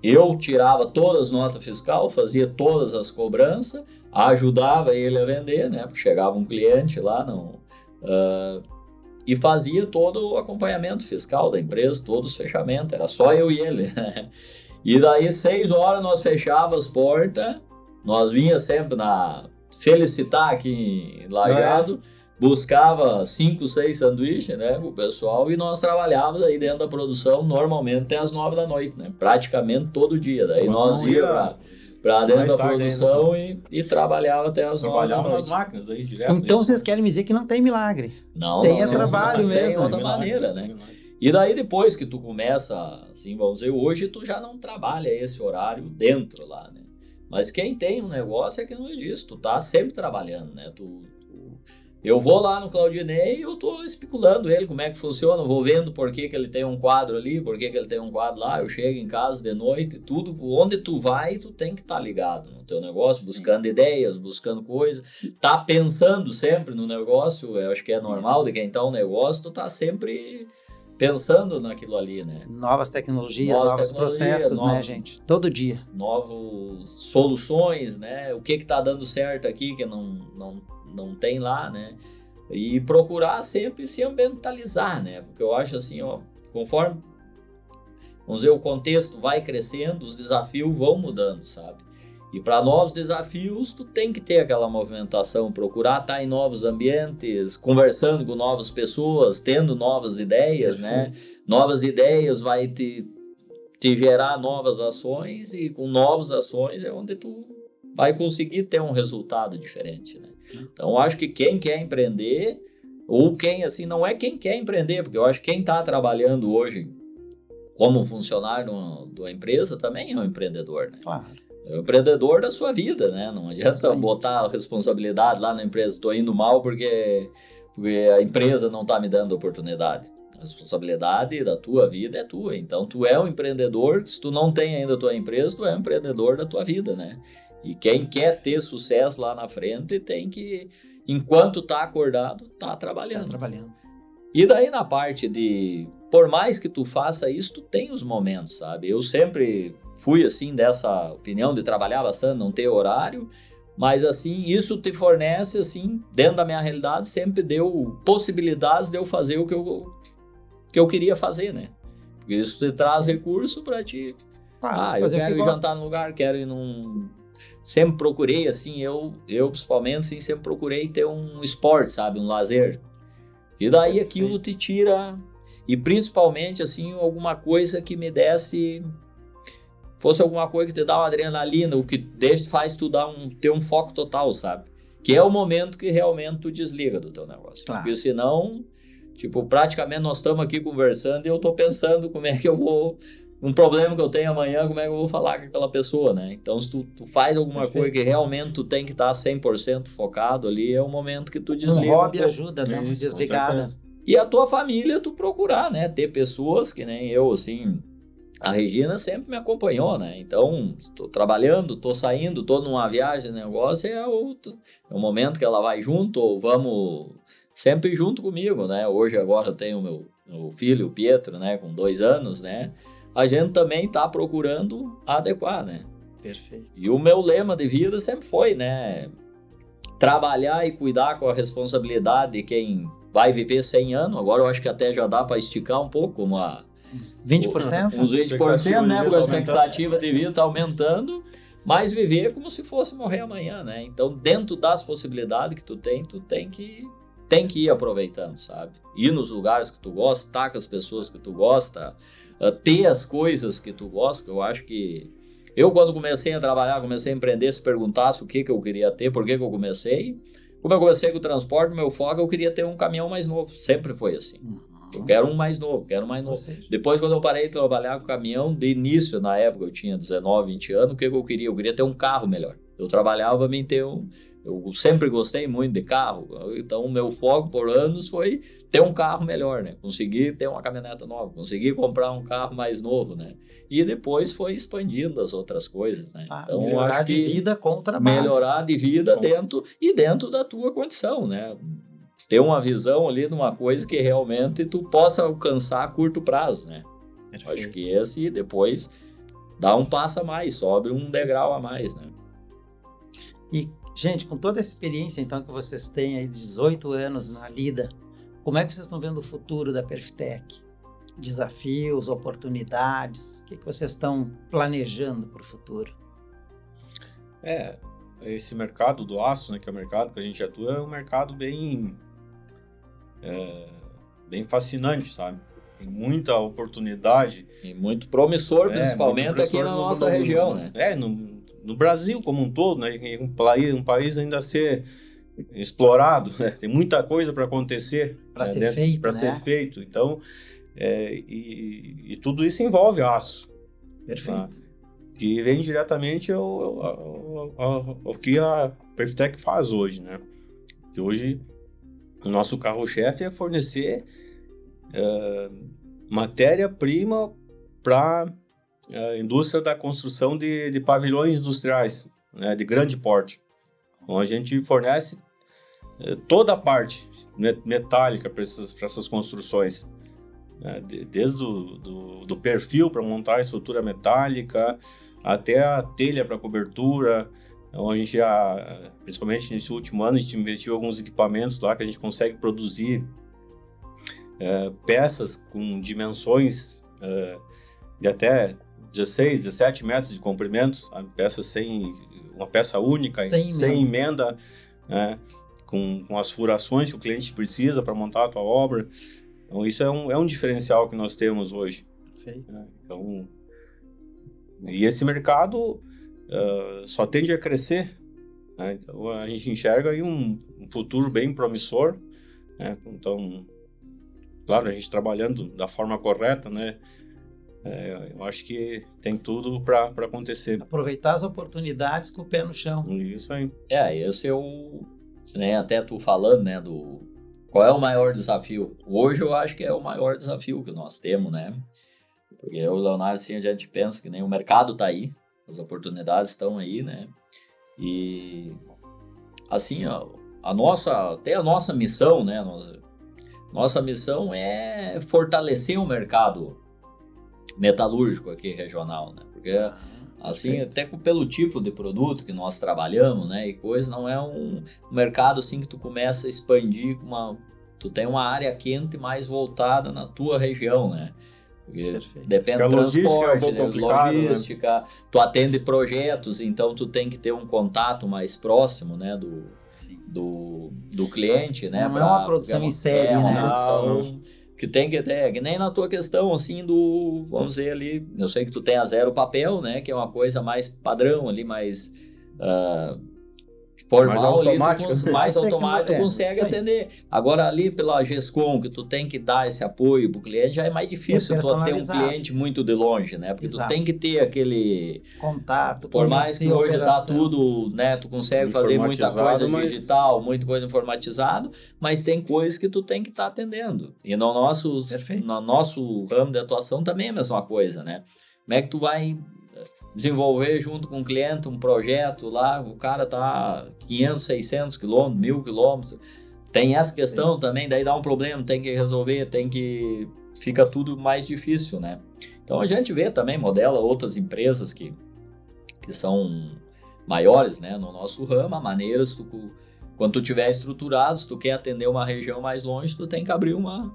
Eu tirava todas as notas fiscais, fazia todas as cobranças, ajudava ele a vender, né? Porque chegava um cliente lá, e fazia todo o acompanhamento fiscal da empresa, todos os fechamentos, era só eu e ele. E daí 6 horas nós fechava as portas, nós vinha sempre na Felicitar aqui em Lajeado, buscava 5, 6 sanduíches, né, com o pessoal, e nós trabalhávamos aí dentro da produção normalmente até as 9 da noite, né, praticamente todo dia. Daí nós ia para dentro da produção e trabalhava até as 9 da noite. Nas máquinas aí direto. Então vocês querem me dizer que não tem milagre? Não, trabalho mesmo. Tem outra maneira, né? E daí depois que tu começa, assim, vamos dizer, hoje tu já não trabalha esse horário dentro lá, né? Mas quem tem um negócio é que não é disso, tu tá sempre trabalhando, né? Eu vou lá no Claudinei e eu tô especulando ele, como é que funciona, vou vendo por que ele tem um quadro ali, por que ele tem um quadro lá, eu chego em casa de noite, tudo, onde tu vai, tu tem que estar ligado no teu negócio, buscando ideias, buscando coisas, tá pensando sempre no negócio, eu acho que é normal de quem tá um negócio, tu tá sempre pensando naquilo ali, né? Novas tecnologias, novos processos, né, gente? Todo dia. Novas soluções, né? O que tá dando certo aqui que não tem lá, né? E procurar sempre se ambientalizar, né? Porque eu acho assim, ó, conforme, vamos dizer, o contexto vai crescendo, os desafios vão mudando, sabe? E para novos desafios, tu tem que ter aquela movimentação, procurar estar em novos ambientes, conversando com novas pessoas, tendo novas ideias, né? Novas ideias vai te gerar novas ações, e com novas ações é onde tu vai conseguir ter um resultado diferente, né? Então, acho que quem quer empreender, ou quem, assim, não é quem quer empreender, porque eu acho que quem está trabalhando hoje como funcionário de uma empresa também é um empreendedor, né? Claro. É o empreendedor da sua vida, né? Não adianta botar a responsabilidade lá na empresa. Estou indo mal porque a empresa não está me dando oportunidade. A responsabilidade da tua vida é tua. Então, tu é um empreendedor. Se tu não tem ainda a tua empresa, tu é um empreendedor da tua vida, né? E quem quer ter sucesso lá na frente tem que, enquanto tá acordado, tá trabalhando. Tá trabalhando. E daí na parte de, por mais que tu faça isso, tu tem os momentos, sabe? Eu sempre fui assim dessa opinião de trabalhar bastante, não ter horário, mas assim, isso te fornece assim, dentro da minha realidade, sempre deu possibilidades de eu fazer o que eu queria fazer, né? Porque isso te traz recurso para ti. Eu quero ir jantar num lugar, quero ir num... Sempre procurei, assim, eu principalmente, assim, sempre procurei ter um esporte, sabe? Um lazer. E daí aquilo te tira... E principalmente, assim, alguma coisa que me desse... Fosse alguma coisa que te dá uma adrenalina, o que faz tu ter um foco total, sabe? Que é o momento que realmente tu desliga do teu negócio. Claro. Porque senão, tipo, praticamente nós estamos aqui conversando e eu tô pensando como é que eu vou... Um problema que eu tenho amanhã, como é que eu vou falar com aquela pessoa, né? Então, se tu faz alguma coisa que realmente tu tem que estar 100% focado ali, é o momento que tu desliga. Um hobby ajuda, né? Uma desligada. E a tua família, tu procurar, né? Ter pessoas que nem eu, assim... A Regina sempre me acompanhou, né? Então, tô trabalhando, tô saindo, tô numa viagem, negócio, é o momento que ela vai junto, ou vamos sempre junto comigo, né? Hoje, agora, eu tenho meu filho, o Pietro, né? Com 2 anos, né? A gente também está procurando adequar, né? Perfeito. E o meu lema de vida sempre foi, né? Trabalhar e cuidar com a responsabilidade de quem vai viver 100 anos. Agora eu acho que até já dá para esticar um pouco, como uns 20%? Uns 20%, né? Porque a expectativa de vida está aumentando. Mas viver como se fosse morrer amanhã, né? Então, dentro das possibilidades que tu tem que ir aproveitando, sabe? Ir nos lugares que tu gosta, estar com as pessoas que tu gosta, ter as coisas que tu gosta. Eu acho que... Eu, quando comecei a trabalhar, comecei a empreender, se perguntasse o que eu queria ter, por que eu comecei. Como eu comecei com o transporte, meu foco, eu queria ter um caminhão mais novo. Sempre foi assim. Eu quero um mais novo, Depois, quando eu parei de trabalhar com caminhão, de início, na época, eu tinha 19, 20 anos, o que eu queria? Eu queria ter um carro melhor. Eu trabalhava em ter eu sempre gostei muito de carro, então o meu foco por anos foi ter um carro melhor, né? Conseguir ter uma caminhoneta nova, conseguir comprar um carro mais novo, né? E depois foi expandindo as outras coisas, né? Então, melhorar de vida com o trabalho. Melhorar de vida dentro da tua condição, né? Ter uma visão ali de uma coisa que realmente tu possa alcançar a curto prazo, né? Perfeito. Acho que esse depois dá um passo a mais, sobe um degrau a mais, né? E, gente, com toda essa experiência, então, que vocês têm aí, 18 anos na lida, como é que vocês estão vendo o futuro da Perftech? Desafios, oportunidades, o que vocês estão planejando para o futuro? Esse mercado do aço, né, que é o mercado que a gente atua, é um mercado bem fascinante, sabe? Tem muita oportunidade. E muito promissor, principalmente aqui na nossa região, né? No Brasil como um todo, né? Um país ainda a ser explorado, né? Tem muita coisa para acontecer. Para ser feito, para ser feito. Então, e tudo isso envolve aço. Perfeito. Tá? Que vem diretamente ao que a Perftech faz hoje, né? Que hoje o nosso carro-chefe é fornecer matéria-prima para a indústria da construção de pavilhões industriais, né, de grande porte. Então a gente fornece toda a parte metálica para essas construções, né, desde do perfil para montar a estrutura metálica até a telha para cobertura. Então a gente principalmente nesse último ano, a gente investiu em alguns equipamentos lá que a gente consegue produzir peças com dimensões de até 16, 17 metros de comprimento, uma peça única, sem emenda, né, com as furações que o cliente precisa para montar a tua obra. Então isso é um diferencial que nós temos hoje. Perfeito. Então, e esse mercado só tende a crescer, né? Então a gente enxerga aí um futuro bem promissor, né? Então, claro, a gente trabalhando da forma correta, né? Eu acho que tem tudo para acontecer. Aproveitar as oportunidades com o pé no chão. Isso aí. Esse é nem até tu falando, né, Qual é o maior desafio? Hoje eu acho que é o maior desafio que nós temos, né? Porque eu e o Leonardo, assim, a gente pensa que nem o mercado está aí, as oportunidades estão aí, né? E, assim, até a nossa missão, né? Nossa missão é fortalecer o mercado metalúrgico aqui regional, né? Porque, assim, até pelo tipo de produto que nós trabalhamos, né? E coisa, não é um mercado, assim, que tu começa a expandir tu tem uma área quente mais voltada na tua região, né? Porque depende do transporte, logística, né? Tu atende projetos, então tu tem que ter um contato mais próximo, né, do cliente, né? Não é uma produção em série, uma né? produção que tem que ter, que nem na tua questão, assim, vamos dizer ali, eu sei que tu tem a zero papel, né, que é uma coisa mais padrão ali, mais formal, mais automático, ali, mais automático, tu consegue atender. Agora ali pela GESCOM, que tu tem que dar esse apoio pro cliente, já é mais difícil tu ter um cliente muito de longe, né? Porque tu tem que ter aquele contato, por mais que hoje tá tudo, né? Tu consegue fazer muita coisa digital, muita coisa informatizado, mas tem coisas que tu tem que estar atendendo. E no nosso ramo de atuação também é a mesma coisa, né? Como é que tu vai desenvolver junto com o cliente um projeto lá, o cara tá 500, 600 quilômetros, 1000 quilômetros, tem essa questão também, daí dá um problema, tem que resolver, fica tudo mais difícil, né? Então a gente vê também, modela outras empresas que são maiores, né, no nosso ramo, maneiras, quando tu tiver estruturado, se tu quer atender uma região mais longe, tu tem que abrir uma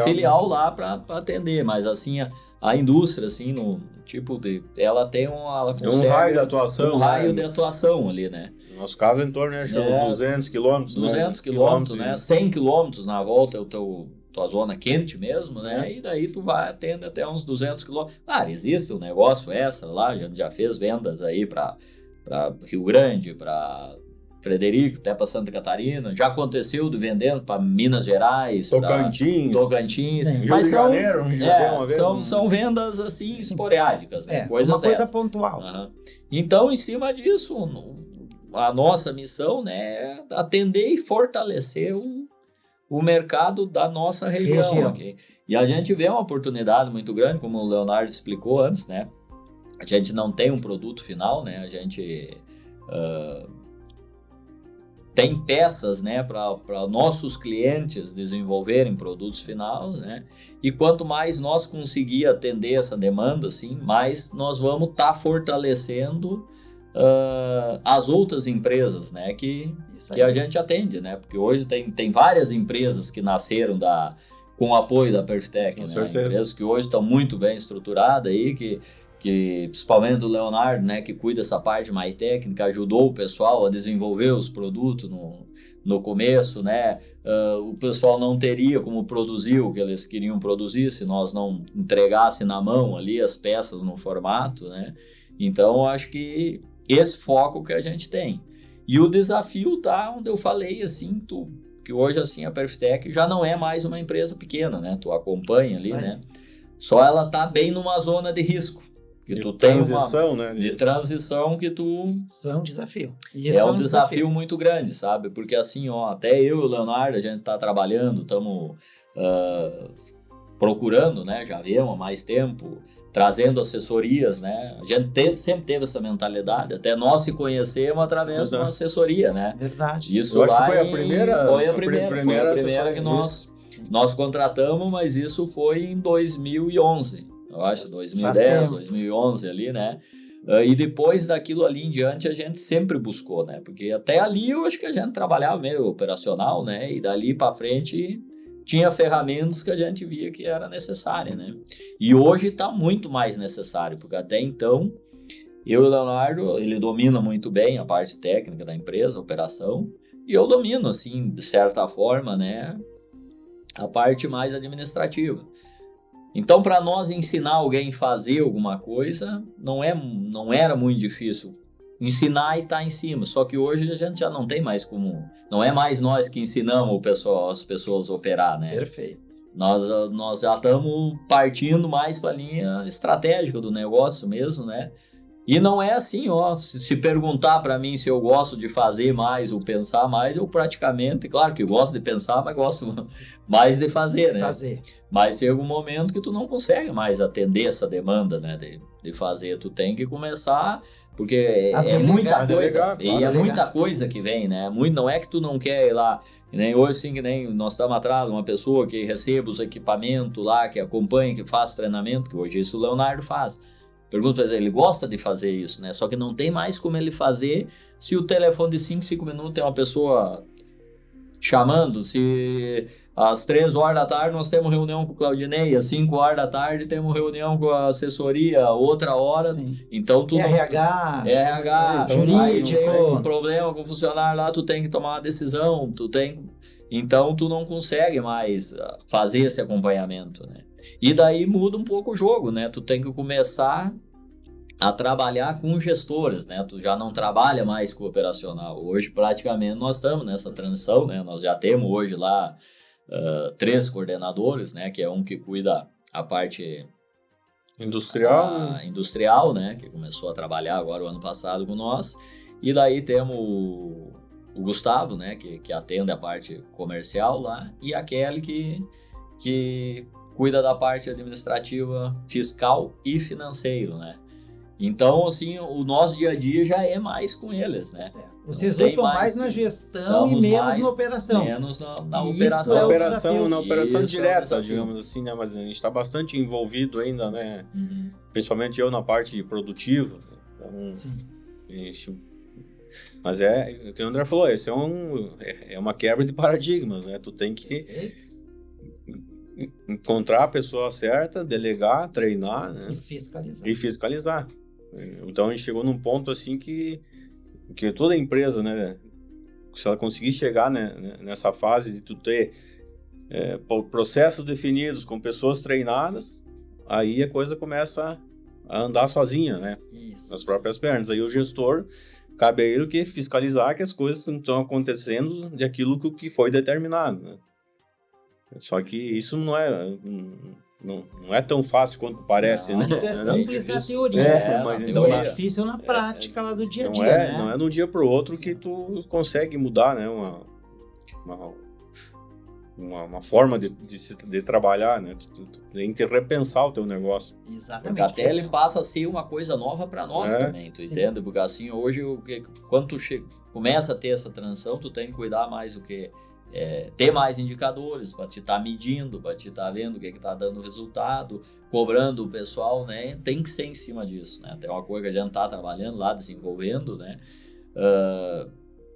filial lá para atender, mas assim, a indústria, assim, no tipo ela tem um raio de atuação. Um raio de atuação ali, né? No nosso caso, em torno de 200 quilômetros. 200 quilômetros, né? 100 quilômetros na volta é tua zona quente mesmo, né? E daí tu vai atender até uns 200 quilômetros. Claro, existe um negócio extra lá, a gente já fez vendas aí para Rio Grande, para Frederico, até para Santa Catarina, já aconteceu de vendendo para Minas Gerais, Tocantins, Rio de Janeiro, uma vez, são vendas assim esporádicas, né? Coisas uma coisa pontual. Então, em cima disso, a nossa missão, né, é atender e fortalecer o mercado da nossa região. Okay? E a gente vê uma oportunidade muito grande, como o Leonardo explicou antes, né? A gente não tem um produto final, né? A gente tem peças, né, para nossos clientes desenvolverem produtos finais, né? E quanto mais nós conseguir atender essa demanda, assim, mais nós vamos estar fortalecendo as outras empresas, né, que a gente atende, né? Porque hoje tem várias empresas que nasceram com o apoio da Perfitec, com né? certeza. Empresas que hoje estão muito bem estruturadas aí, que principalmente o Leonardo, né, que cuida dessa parte mais técnica, ajudou o pessoal a desenvolver os produtos no começo, né? O pessoal não teria como produzir o que eles queriam produzir se nós não entregasse na mão ali as peças no formato, né? Então, acho que esse foco que a gente tem. E o desafio tá onde eu falei, assim, que hoje, assim, a Perfitec já não é mais uma empresa pequena, né? Tu acompanha ali, né? Só ela tá bem numa zona de risco. Que tu transição, né? De transição que tu... Isso é um desafio. É um desafio muito grande, sabe? Porque assim, até eu e o Leonardo, a gente tá trabalhando, estamos procurando, né? Já viemos há mais tempo, trazendo assessorias, né? A gente sempre teve essa mentalidade, até nós se conhecemos através de uma assessoria, né? Verdade. Isso eu acho que foi a primeira que nós contratamos, mas isso foi em 2011. Eu acho, 2010, 2011 ali, né? E depois daquilo ali em diante a gente sempre buscou, né? Porque até ali eu acho que a gente trabalhava meio operacional, né? E dali para frente tinha ferramentas que a gente via que era necessária, né? E hoje está muito mais necessário, porque até então eu e o Leonardo, ele domina muito bem a parte técnica da empresa, a operação, e eu domino, assim, de certa forma, né? A parte mais administrativa. Então, para nós ensinar alguém a fazer alguma coisa, não era muito difícil. Ensinar e estar em cima. Só que hoje a gente já não tem mais como... Não é mais nós que ensinamos as pessoas a operar, né? Perfeito. Nós já estamos partindo mais para a linha estratégica do negócio mesmo, né? E não é assim, ó, se perguntar para mim se eu gosto de fazer mais ou pensar mais, eu praticamente, claro que eu gosto de pensar, mas gosto mais de fazer, né? Mas chega um momento que tu não consegue mais atender essa demanda, né, de fazer. Tu tem que começar, porque é muita coisa, e é muita coisa que vem, né? Não é que tu não quer ir lá, nem hoje assim, que nem nós estamos atrás, uma pessoa que recebe os equipamentos lá, que acompanha, que faz treinamento, que hoje isso o Leonardo faz. Pergunta, ele gosta de fazer isso, né? Só que não tem mais como ele fazer se o telefone de 5 minutos tem uma pessoa chamando, se às 3 horas da tarde nós temos reunião com o Claudinei, às 5 horas da tarde temos reunião com a assessoria, outra hora. Sim. Então tu RH, jurídico, tem um problema com o funcionário lá, tu tem que tomar uma decisão, então tu não consegue mais fazer esse acompanhamento, né? E daí muda um pouco o jogo, né? Tu tem que começar a trabalhar com gestores, né? Tu já não trabalha mais com operacional. Hoje, praticamente, nós estamos nessa transição, né? Nós já temos hoje lá 3 coordenadores, né? Que é um que cuida a parte industrial, né? Que começou a trabalhar agora o ano passado com nós. E daí temos o Gustavo, né? Que atende a parte comercial lá. E a Kelly que cuida da parte administrativa, fiscal e financeiro, né? Então, assim, o nosso dia a dia já é mais com eles, né? Vocês dois estão mais na gestão e menos na operação. Menos na operação. Na operação direta, digamos assim, né? Mas a gente está bastante envolvido ainda, né? Uhum. Principalmente eu na parte produtiva. Então, sim. Mas o que o André falou, esse é uma quebra de paradigmas, né? Tu tem que encontrar a pessoa certa, delegar, treinar, né? E fiscalizar. Então a gente chegou num ponto assim que toda empresa, né, se ela conseguir chegar, né, nessa fase de tu ter processos definidos com pessoas treinadas, aí a coisa começa a andar sozinha, né? Isso. Nas próprias pernas. Aí o gestor, cabe a ele que fiscalizar que as coisas não estão acontecendo de aquilo que foi determinado, né? Só que isso não é tão fácil quanto parece, né? Isso é simples na teoria, mas então é difícil na prática lá do dia a dia, né? Não é de um dia para o outro que tu consegue mudar, né? Uma forma de trabalhar, né? Tu tem que repensar o teu negócio. Exatamente. Porque até ele passa a ser uma coisa nova para nós também, tu entende? Porque assim, hoje, quando tu começa a ter essa transição, tu tem que cuidar mais do que ter mais indicadores para te estar medindo, para te estar vendo o que está dando resultado, cobrando o pessoal, né? Tem que ser em cima disso, né? Tem uma coisa que a gente está trabalhando lá, desenvolvendo, né?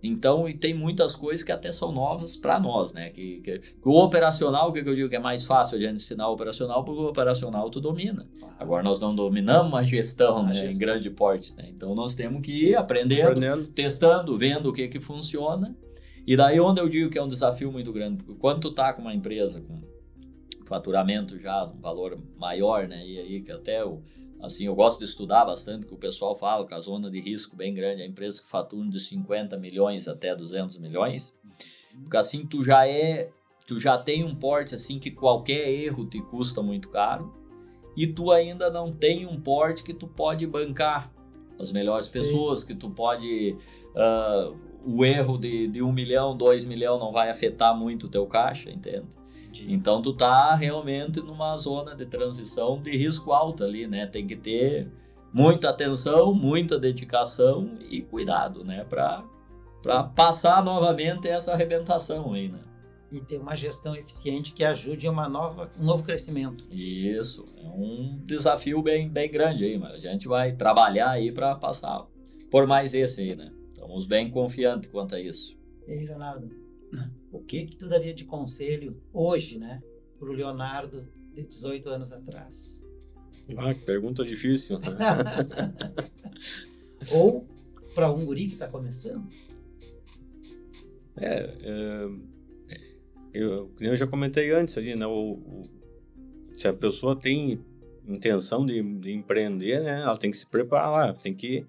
Então, e tem muitas coisas que até são novas para nós, né? Que o operacional, o que eu digo que é mais fácil a gente ensinar o operacional, porque o operacional tu domina. Agora nós não dominamos a gestão, né? Em grande porte, né? Então nós temos que ir aprendendo, testando, vendo o que funciona. E daí onde eu digo que é um desafio muito grande, porque quando tu tá com uma empresa com faturamento já um valor maior, né, e aí que até assim, eu gosto de estudar bastante, que o pessoal fala que a zona de risco bem grande, a empresa que fatura de 50 milhões até 200 milhões, porque assim tu já tem um porte assim que qualquer erro te custa muito caro, e tu ainda não tem um porte que tu pode bancar as melhores pessoas, sim, que tu pode... o erro de 1 milhão, 2 milhões não vai afetar muito o teu caixa, entende? Então tu tá realmente numa zona de transição de risco alto ali, né? Tem que ter muita atenção, muita dedicação e cuidado, né? Para passar novamente essa arrebentação aí, né? E ter uma gestão eficiente que ajude a um novo crescimento. Isso, é um desafio bem grande aí, mas a gente vai trabalhar aí para passar por mais esse aí, né? Estamos bem confiantes quanto a isso. E aí, Leonardo, o que tu daria de conselho hoje, né, para o Leonardo de 18 anos atrás? Que pergunta difícil. Né? Ou para um guri que está começando? Eu já comentei antes ali, né, se a pessoa tem intenção de empreender, né, ela tem que se preparar, tem que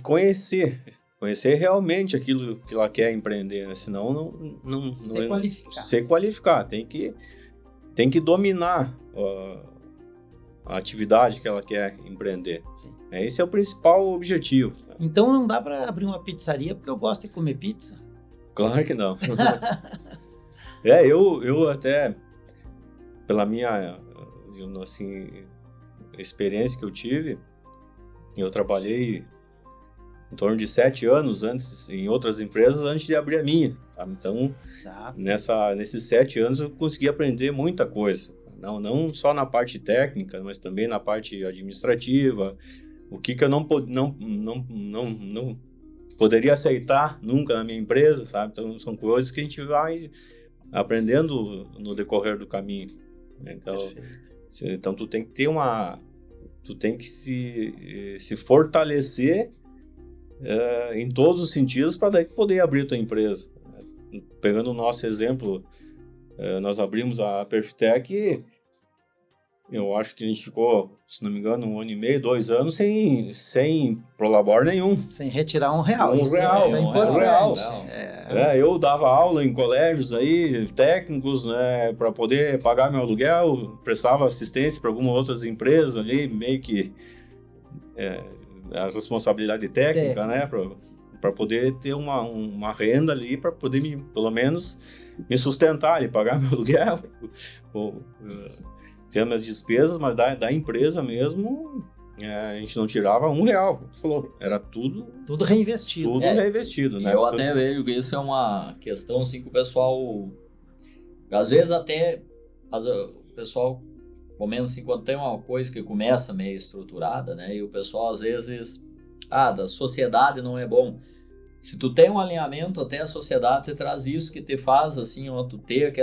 conhecer realmente aquilo que ela quer empreender, né? Senão não se qualificar, tem que dominar a atividade que ela quer empreender. Sim. Esse é o principal objetivo. Então não dá para abrir uma pizzaria porque eu gosto de comer pizza? Claro que não. Eu até, pela minha, assim, experiência que eu tive, eu trabalhei em torno de 7 anos antes em outras empresas antes de abrir a minha. Tá? Então, nesses 7 anos eu consegui aprender muita coisa. Não só na parte técnica, mas também na parte administrativa. O que eu não poderia aceitar nunca na minha empresa, sabe? Então, são coisas que a gente vai aprendendo no decorrer do caminho. Então tu tem que ter tu tem que se fortalecer em todos os sentidos para daí poder abrir tua empresa. Pegando o nosso exemplo, nós abrimos a Perfitec. Eu acho que a gente ficou, se não me engano, 1 ano e meio, 2 anos sem prolabore nenhum. Sem retirar R$1. Isso é importante. Eu dava aula em colégios aí, técnicos, né, para poder pagar meu aluguel, prestava assistência para algumas outras empresas ali, meio que a responsabilidade técnica, né, para poder ter uma renda ali, para poder pelo menos me sustentar ali, pagar meu aluguel, ter minhas despesas, mas da empresa mesmo, a gente não tirava R$1. Falou, era tudo reinvestido. Tudo reinvestido, né? Eu até vejo que isso é uma questão assim que o pessoal, às vezes até o pessoal comenta assim, quando tem uma coisa que começa meio estruturada, né? E o pessoal às vezes, da sociedade não é bom. Se tu tem um alinhamento, até a sociedade te traz isso que te faz assim, tu ter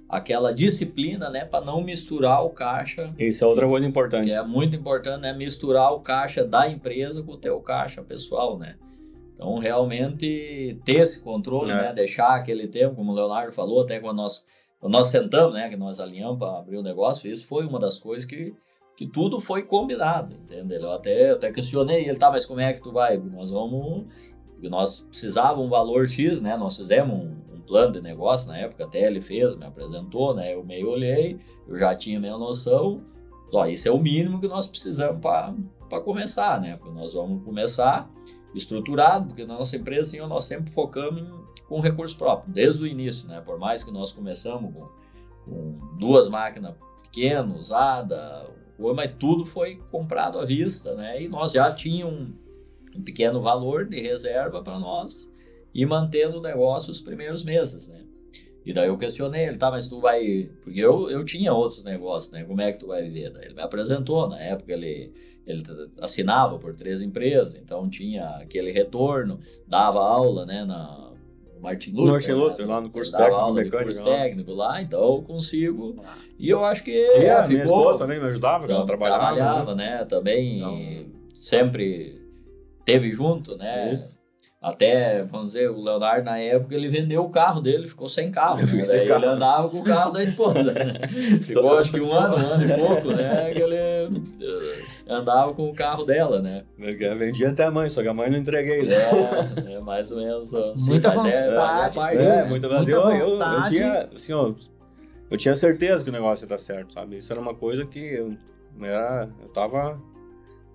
aquela disciplina, né, para não misturar o caixa. Isso é outra coisa importante. Que é muito importante, né, misturar o caixa da empresa com o teu caixa pessoal, né? Então, realmente, ter esse controle, né, deixar aquele tempo, como o Leonardo falou, até quando nós sentamos, né, que nós alinhamos para abrir o negócio, isso foi uma das coisas que tudo foi combinado, entendeu? Eu até questionei ele, mas como é que tu vai? Porque nós precisávamos um valor X, né, nós fizemos um plano de negócio na época, até ele fez, me apresentou, né? Eu meio olhei, eu já tinha minha noção. Isso é o mínimo que nós precisamos para começar, né? Porque nós vamos começar estruturado, porque na nossa empresa, assim, nós sempre focamos com recurso próprio, desde o início, né? Por mais que nós começamos com 2 máquinas pequenas, usadas, mas tudo foi comprado à vista, né? E nós já tínhamos um pequeno valor de reserva para nós e mantendo o negócio os primeiros meses, né? E daí eu questionei ele, mas tu vai... Porque eu tinha outros negócios, né? Como é que tu vai viver? Daí ele me apresentou, na época ele assinava por 3 empresas, então tinha aquele retorno, dava aula, né, no Martin Luther, lá no curso técnico mecânico. Curso técnico lá, então eu consigo... E eu acho que... minha esposa também me ajudava, ela trabalhava, né? Também sempre teve junto, né? Isso. Até, vamos dizer, o Leonardo, na época, ele vendeu o carro dele, ficou sem carro. Né? Daí ele andava com o carro da esposa. Né? Ficou, acho que um ano e pouco, né? Que ele andava com o carro dela, né? Eu vendi até a mãe, só que a mãe não entreguei. Né? Mais ou menos. Assim, muita vontade. Muita vontade. Eu tinha, assim, eu tinha certeza que o negócio ia dar certo, sabe? Isso era uma coisa que eu tava...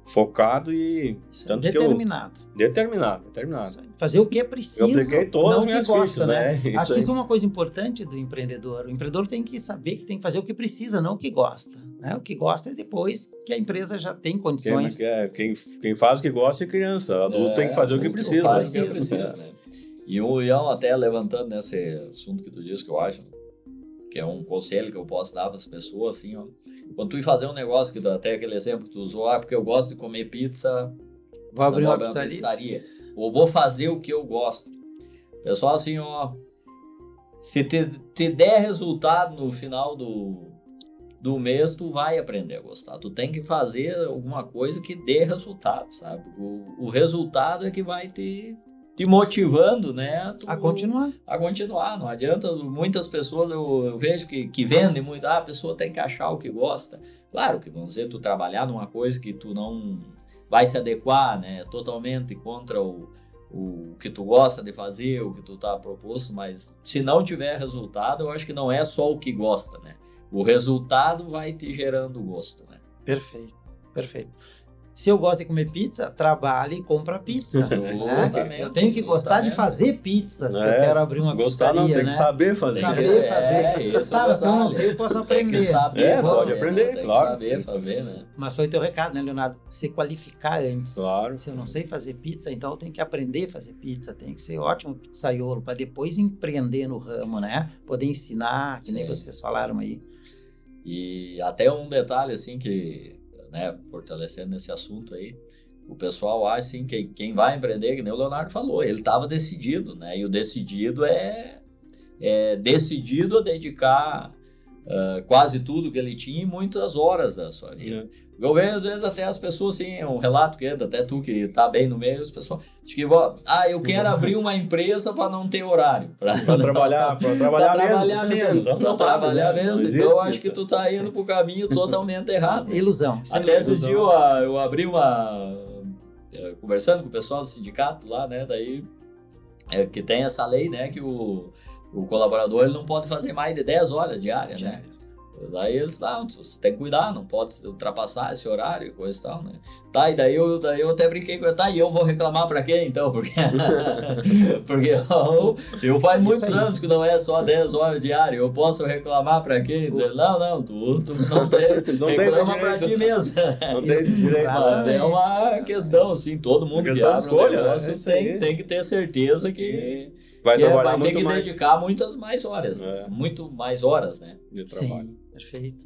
focado e tanto determinado. Determinado. Fazer o que é preciso. Eu apliquei todas as minhas fichas, né? Acho que isso é uma coisa importante do empreendedor. O empreendedor tem que saber que tem que fazer o que precisa, não o que gosta. Né? O que gosta é depois que a empresa já tem condições. Quem faz o que gosta é criança. O adulto tem que fazer o que precisa. Né? E o Ian, até levantando nesse assunto que tu disse, que eu acho que é um conselho que eu posso dar para as pessoas, assim, quando tu ir fazer um negócio, que até aquele exemplo que tu usou, porque eu gosto de comer pizza, vou abrir uma pizzaria. Ou vou fazer o que eu gosto. Pessoal, assim, se te der resultado no final do mês, tu vai aprender a gostar. Tu tem que fazer alguma coisa que dê resultado, sabe? O resultado é que vai te motivando, né? A continuar. Não adianta, muitas pessoas eu vejo que vendem muito, a pessoa tem que achar o que gosta. Claro que, vamos dizer, tu trabalhar numa coisa que tu não vai se adequar, né? Totalmente contra o que tu gosta de fazer, o que tu tá proposto, mas se não tiver resultado, eu acho que não é só o que gosta, né? O resultado vai te gerando gosto, né? Perfeito, perfeito. Se eu gosto de comer pizza, trabalhe e compra pizza. Né? Eu tenho que gostar de fazer pizza se eu quero abrir uma pizzaria. Gostar não, tem né? que saber fazer. Saber fazer. Isso Se eu não sei, eu posso aprender. Tem que saber pode aprender, tem claro. que saber fazer, né? Mas foi teu recado, né, Leonardo? Se qualificar antes. Claro. Se eu não sei fazer pizza, então eu tenho que aprender a fazer pizza. Tenho que ser ótimo pizzaiolo para depois empreender no ramo, né? Poder ensinar, que nem vocês falaram aí. E até um detalhe, assim, que, né, fortalecendo nesse assunto aí, o pessoal acha, assim, que quem vai empreender, que nem o Leonardo falou, ele estava decidido, né? E o decidido é decidido a dedicar quase tudo que ele tinha e muitas horas da sua vida. Eu vejo, às vezes, até as pessoas, assim, um relato que entra, até tu que tá bem no meio, as pessoas dizem que, eu quero abrir uma empresa para não ter horário. Para trabalhar menos. Para trabalhar menos. Então, eu acho que tu tá indo pro caminho totalmente errado. Ilusão. Até esse dia eu abri conversando com o pessoal do sindicato lá, né, daí, que tem essa lei, né, que o colaborador ele não pode fazer mais de 10 horas diárias, né? Daí eles, você tem que cuidar, não pode ultrapassar esse horário e coisa e tal, né? Tá, e daí eu até brinquei com ele, e eu vou reclamar pra quem então? Porque eu faz muitos anos que não é só 10 horas diárias, eu posso reclamar pra quem? Dizer, não, tu não tem, reclama pra ti mesmo. Não tem esse direito. Mas é uma questão, assim, todo mundo que abre um negócio tem que ter certeza que vai ter que dedicar muitas mais horas, né? Muito mais horas, né? De trabalho. Sim, perfeito.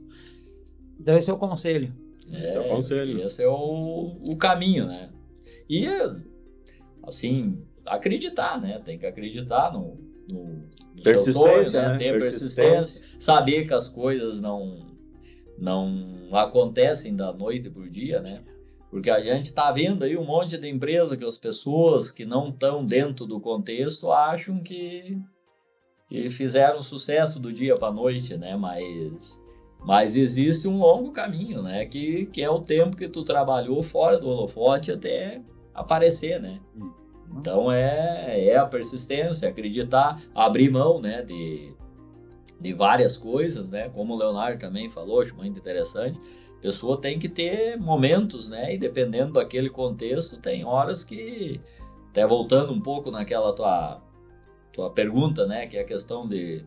Então esse é o conselho. Esse é o conselho. Esse é o caminho, né? E, assim, acreditar, né? Tem que acreditar no persistência, seu sonho, né? Ter persistência. Saber que as coisas não acontecem da noite por dia, né? Porque a gente está vendo aí um monte de empresa que as pessoas que não estão dentro do contexto acham que fizeram sucesso do dia para a noite, né? Mas existe um longo caminho, né? Que é o tempo que tu trabalhou fora do holofote até aparecer, né? Então é a persistência, acreditar, abrir mão, né? De várias coisas, né? Como o Leonardo também falou, acho muito interessante. A pessoa tem que ter momentos, né? E dependendo daquele contexto, tem horas que, até voltando um pouco naquela tua pergunta, né? Que é a questão de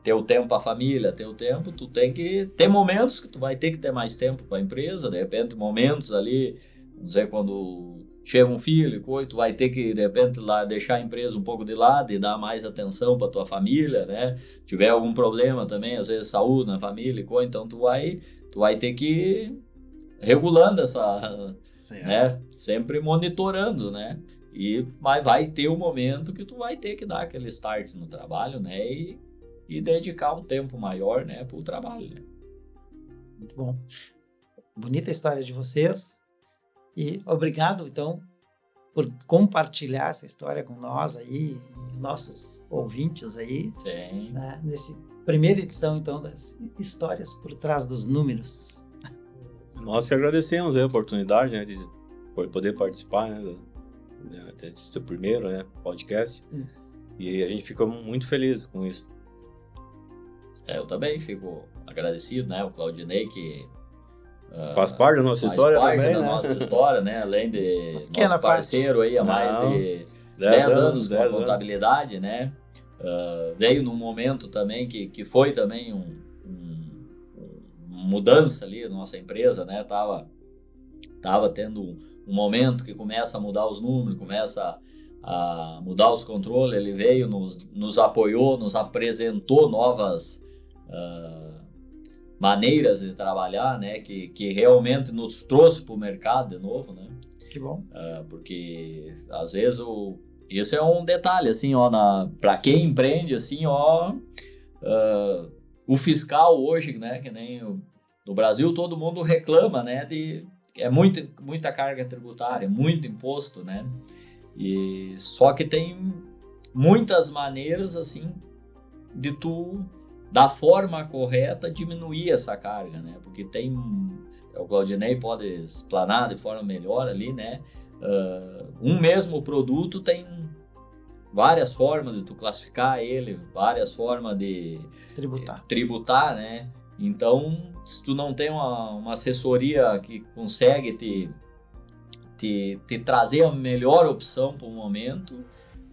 ter o tempo para a família, ter o tempo, tu tem que ter momentos que tu vai ter que ter mais tempo para a empresa, de repente momentos ali, vamos dizer, quando chega um filho, tu vai ter que, de repente, lá deixar a empresa um pouco de lado e dar mais atenção para tua família, né? Tiver algum problema também, às vezes saúde na família, então tu vai ter que ir regulando essa, né? Sempre monitorando, né? Mas vai ter um momento que tu vai ter que dar aquele start no trabalho, né? E dedicar um tempo maior, né, para o trabalho, né? Muito bom. Bonita a história de vocês. E obrigado, então, por compartilhar essa história com nós aí, nossos ouvintes aí. Sim. Né? Nessa primeira edição, então, das histórias por trás dos números. Nós que agradecemos a oportunidade, né, de poder participar, né, desse teu primeiro, né, podcast. E a gente ficou muito feliz com isso. Eu também fico agradecido, né, o Claudinei, que faz parte da nossa história também, né? Nossa história, né, além de nosso parceiro aí há mais de 10 anos com a contabilidade, né, veio num momento também que foi também uma mudança ali na nossa empresa, né, tava tendo um momento que começa a mudar os números, começa a mudar os controles, ele veio, nos apoiou, nos apresentou novas maneiras de trabalhar, né, que realmente nos trouxe para o mercado de novo, né? Que bom. Porque às vezes isso é um detalhe, assim, ó, para quem empreende, assim, ó, o fiscal hoje, né, que nem no Brasil todo mundo reclama, né, é muita carga tributária, muito imposto, né? E só que tem muitas maneiras, assim, de tu, da forma correta, diminuir essa carga, né? Porque o Claudinei pode explanar de forma melhor ali, né? Um mesmo produto tem várias formas de tu classificar ele, várias formas de tributar, né? Então, se tu não tem uma assessoria que consegue te trazer a melhor opção para o momento,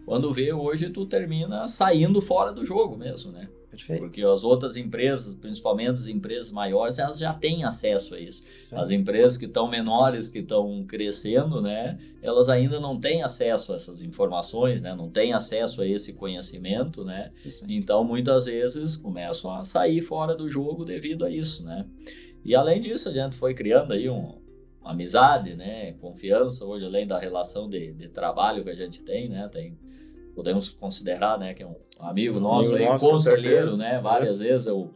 quando vê, hoje tu termina saindo fora do jogo mesmo, né? Perfeito. Porque as outras empresas, principalmente as empresas maiores, elas já têm acesso a isso. Sim. As empresas que estão menores, que estão crescendo, né? Elas ainda não têm acesso a essas informações, né? Não têm acesso a esse conhecimento, né? Isso aí. Então, muitas vezes, começam a sair fora do jogo devido a isso, né? E, além disso, a gente foi criando aí uma amizade, né? Confiança, hoje, além da relação de trabalho que a gente tem, né? Podemos considerar, né, que é um amigo nosso, aí, conselheiro, né? Várias vezes eu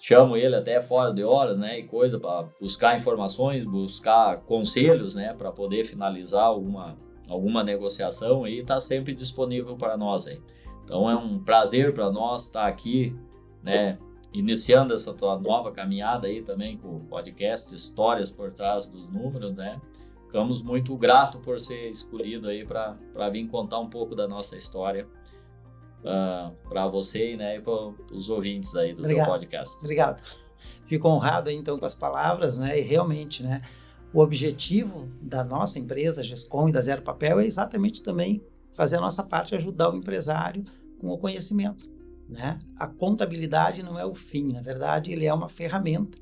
chamo ele até fora de horas, né, e coisa, para buscar informações, buscar conselhos, né, para poder finalizar alguma negociação, e está sempre disponível para nós aí. Então é um prazer para nós estar aqui, né, iniciando essa tua nova caminhada aí também com o podcast Histórias por Trás dos Números, né? Ficamos muito gratos por ser escolhido aí para vir contar um pouco da nossa história para você, né, e para os ouvintes aí do teu podcast. Obrigado. Fico honrado aí, então, com as palavras, né, e realmente, né, o objetivo da nossa empresa, GESCOM e da Zero Papel, é exatamente também fazer a nossa parte, ajudar o empresário com o conhecimento, né? A contabilidade não é o fim, na verdade, ele é uma ferramenta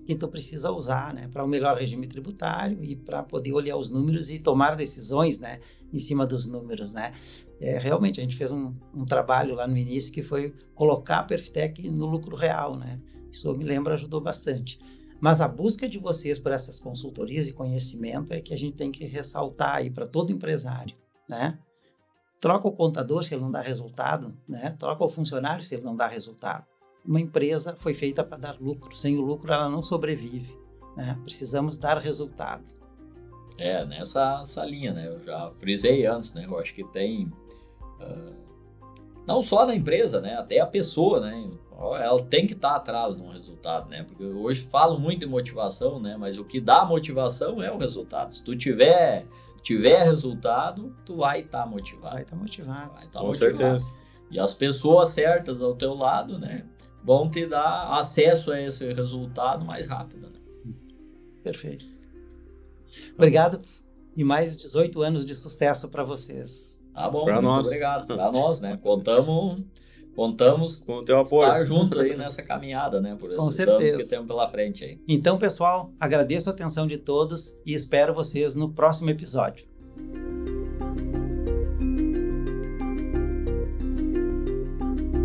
que tu precisa usar, né, para um melhor regime tributário e para poder olhar os números e tomar decisões, né, em cima dos números, né. Realmente a gente fez um trabalho lá no início que foi colocar a Perfitec no lucro real, né. Isso eu me lembro, ajudou bastante. Mas a busca de vocês por essas consultorias e conhecimento é que a gente tem que ressaltar aí para todo empresário, né. Troca o contador se ele não dá resultado, né. Troca o funcionário se ele não dá resultado. Uma empresa foi feita para dar lucro. Sem o lucro, ela não sobrevive, né? Precisamos dar resultado. Nessa linha, né? Eu já frisei antes, né? Eu acho que tem... não só na empresa, né? Até a pessoa, né? Ela tem que estar atrás de um resultado, né? Porque hoje falo muito de motivação, né? Mas o que dá motivação é o resultado. Se tu tiver resultado, tu vai estar motivado. Vai estar motivado. Com certeza. E as pessoas certas ao teu lado, né, vão te dar acesso a esse resultado mais rápido, né? Perfeito. Obrigado e mais 18 anos de sucesso para vocês. Tá bom, pra muito nós. Obrigado. Para nós, né? Contamos Com o teu apoio. estar junto aí nessa caminhada, né? Por esses anos que temos pela frente aí. Então, pessoal, agradeço a atenção de todos e espero vocês no próximo episódio.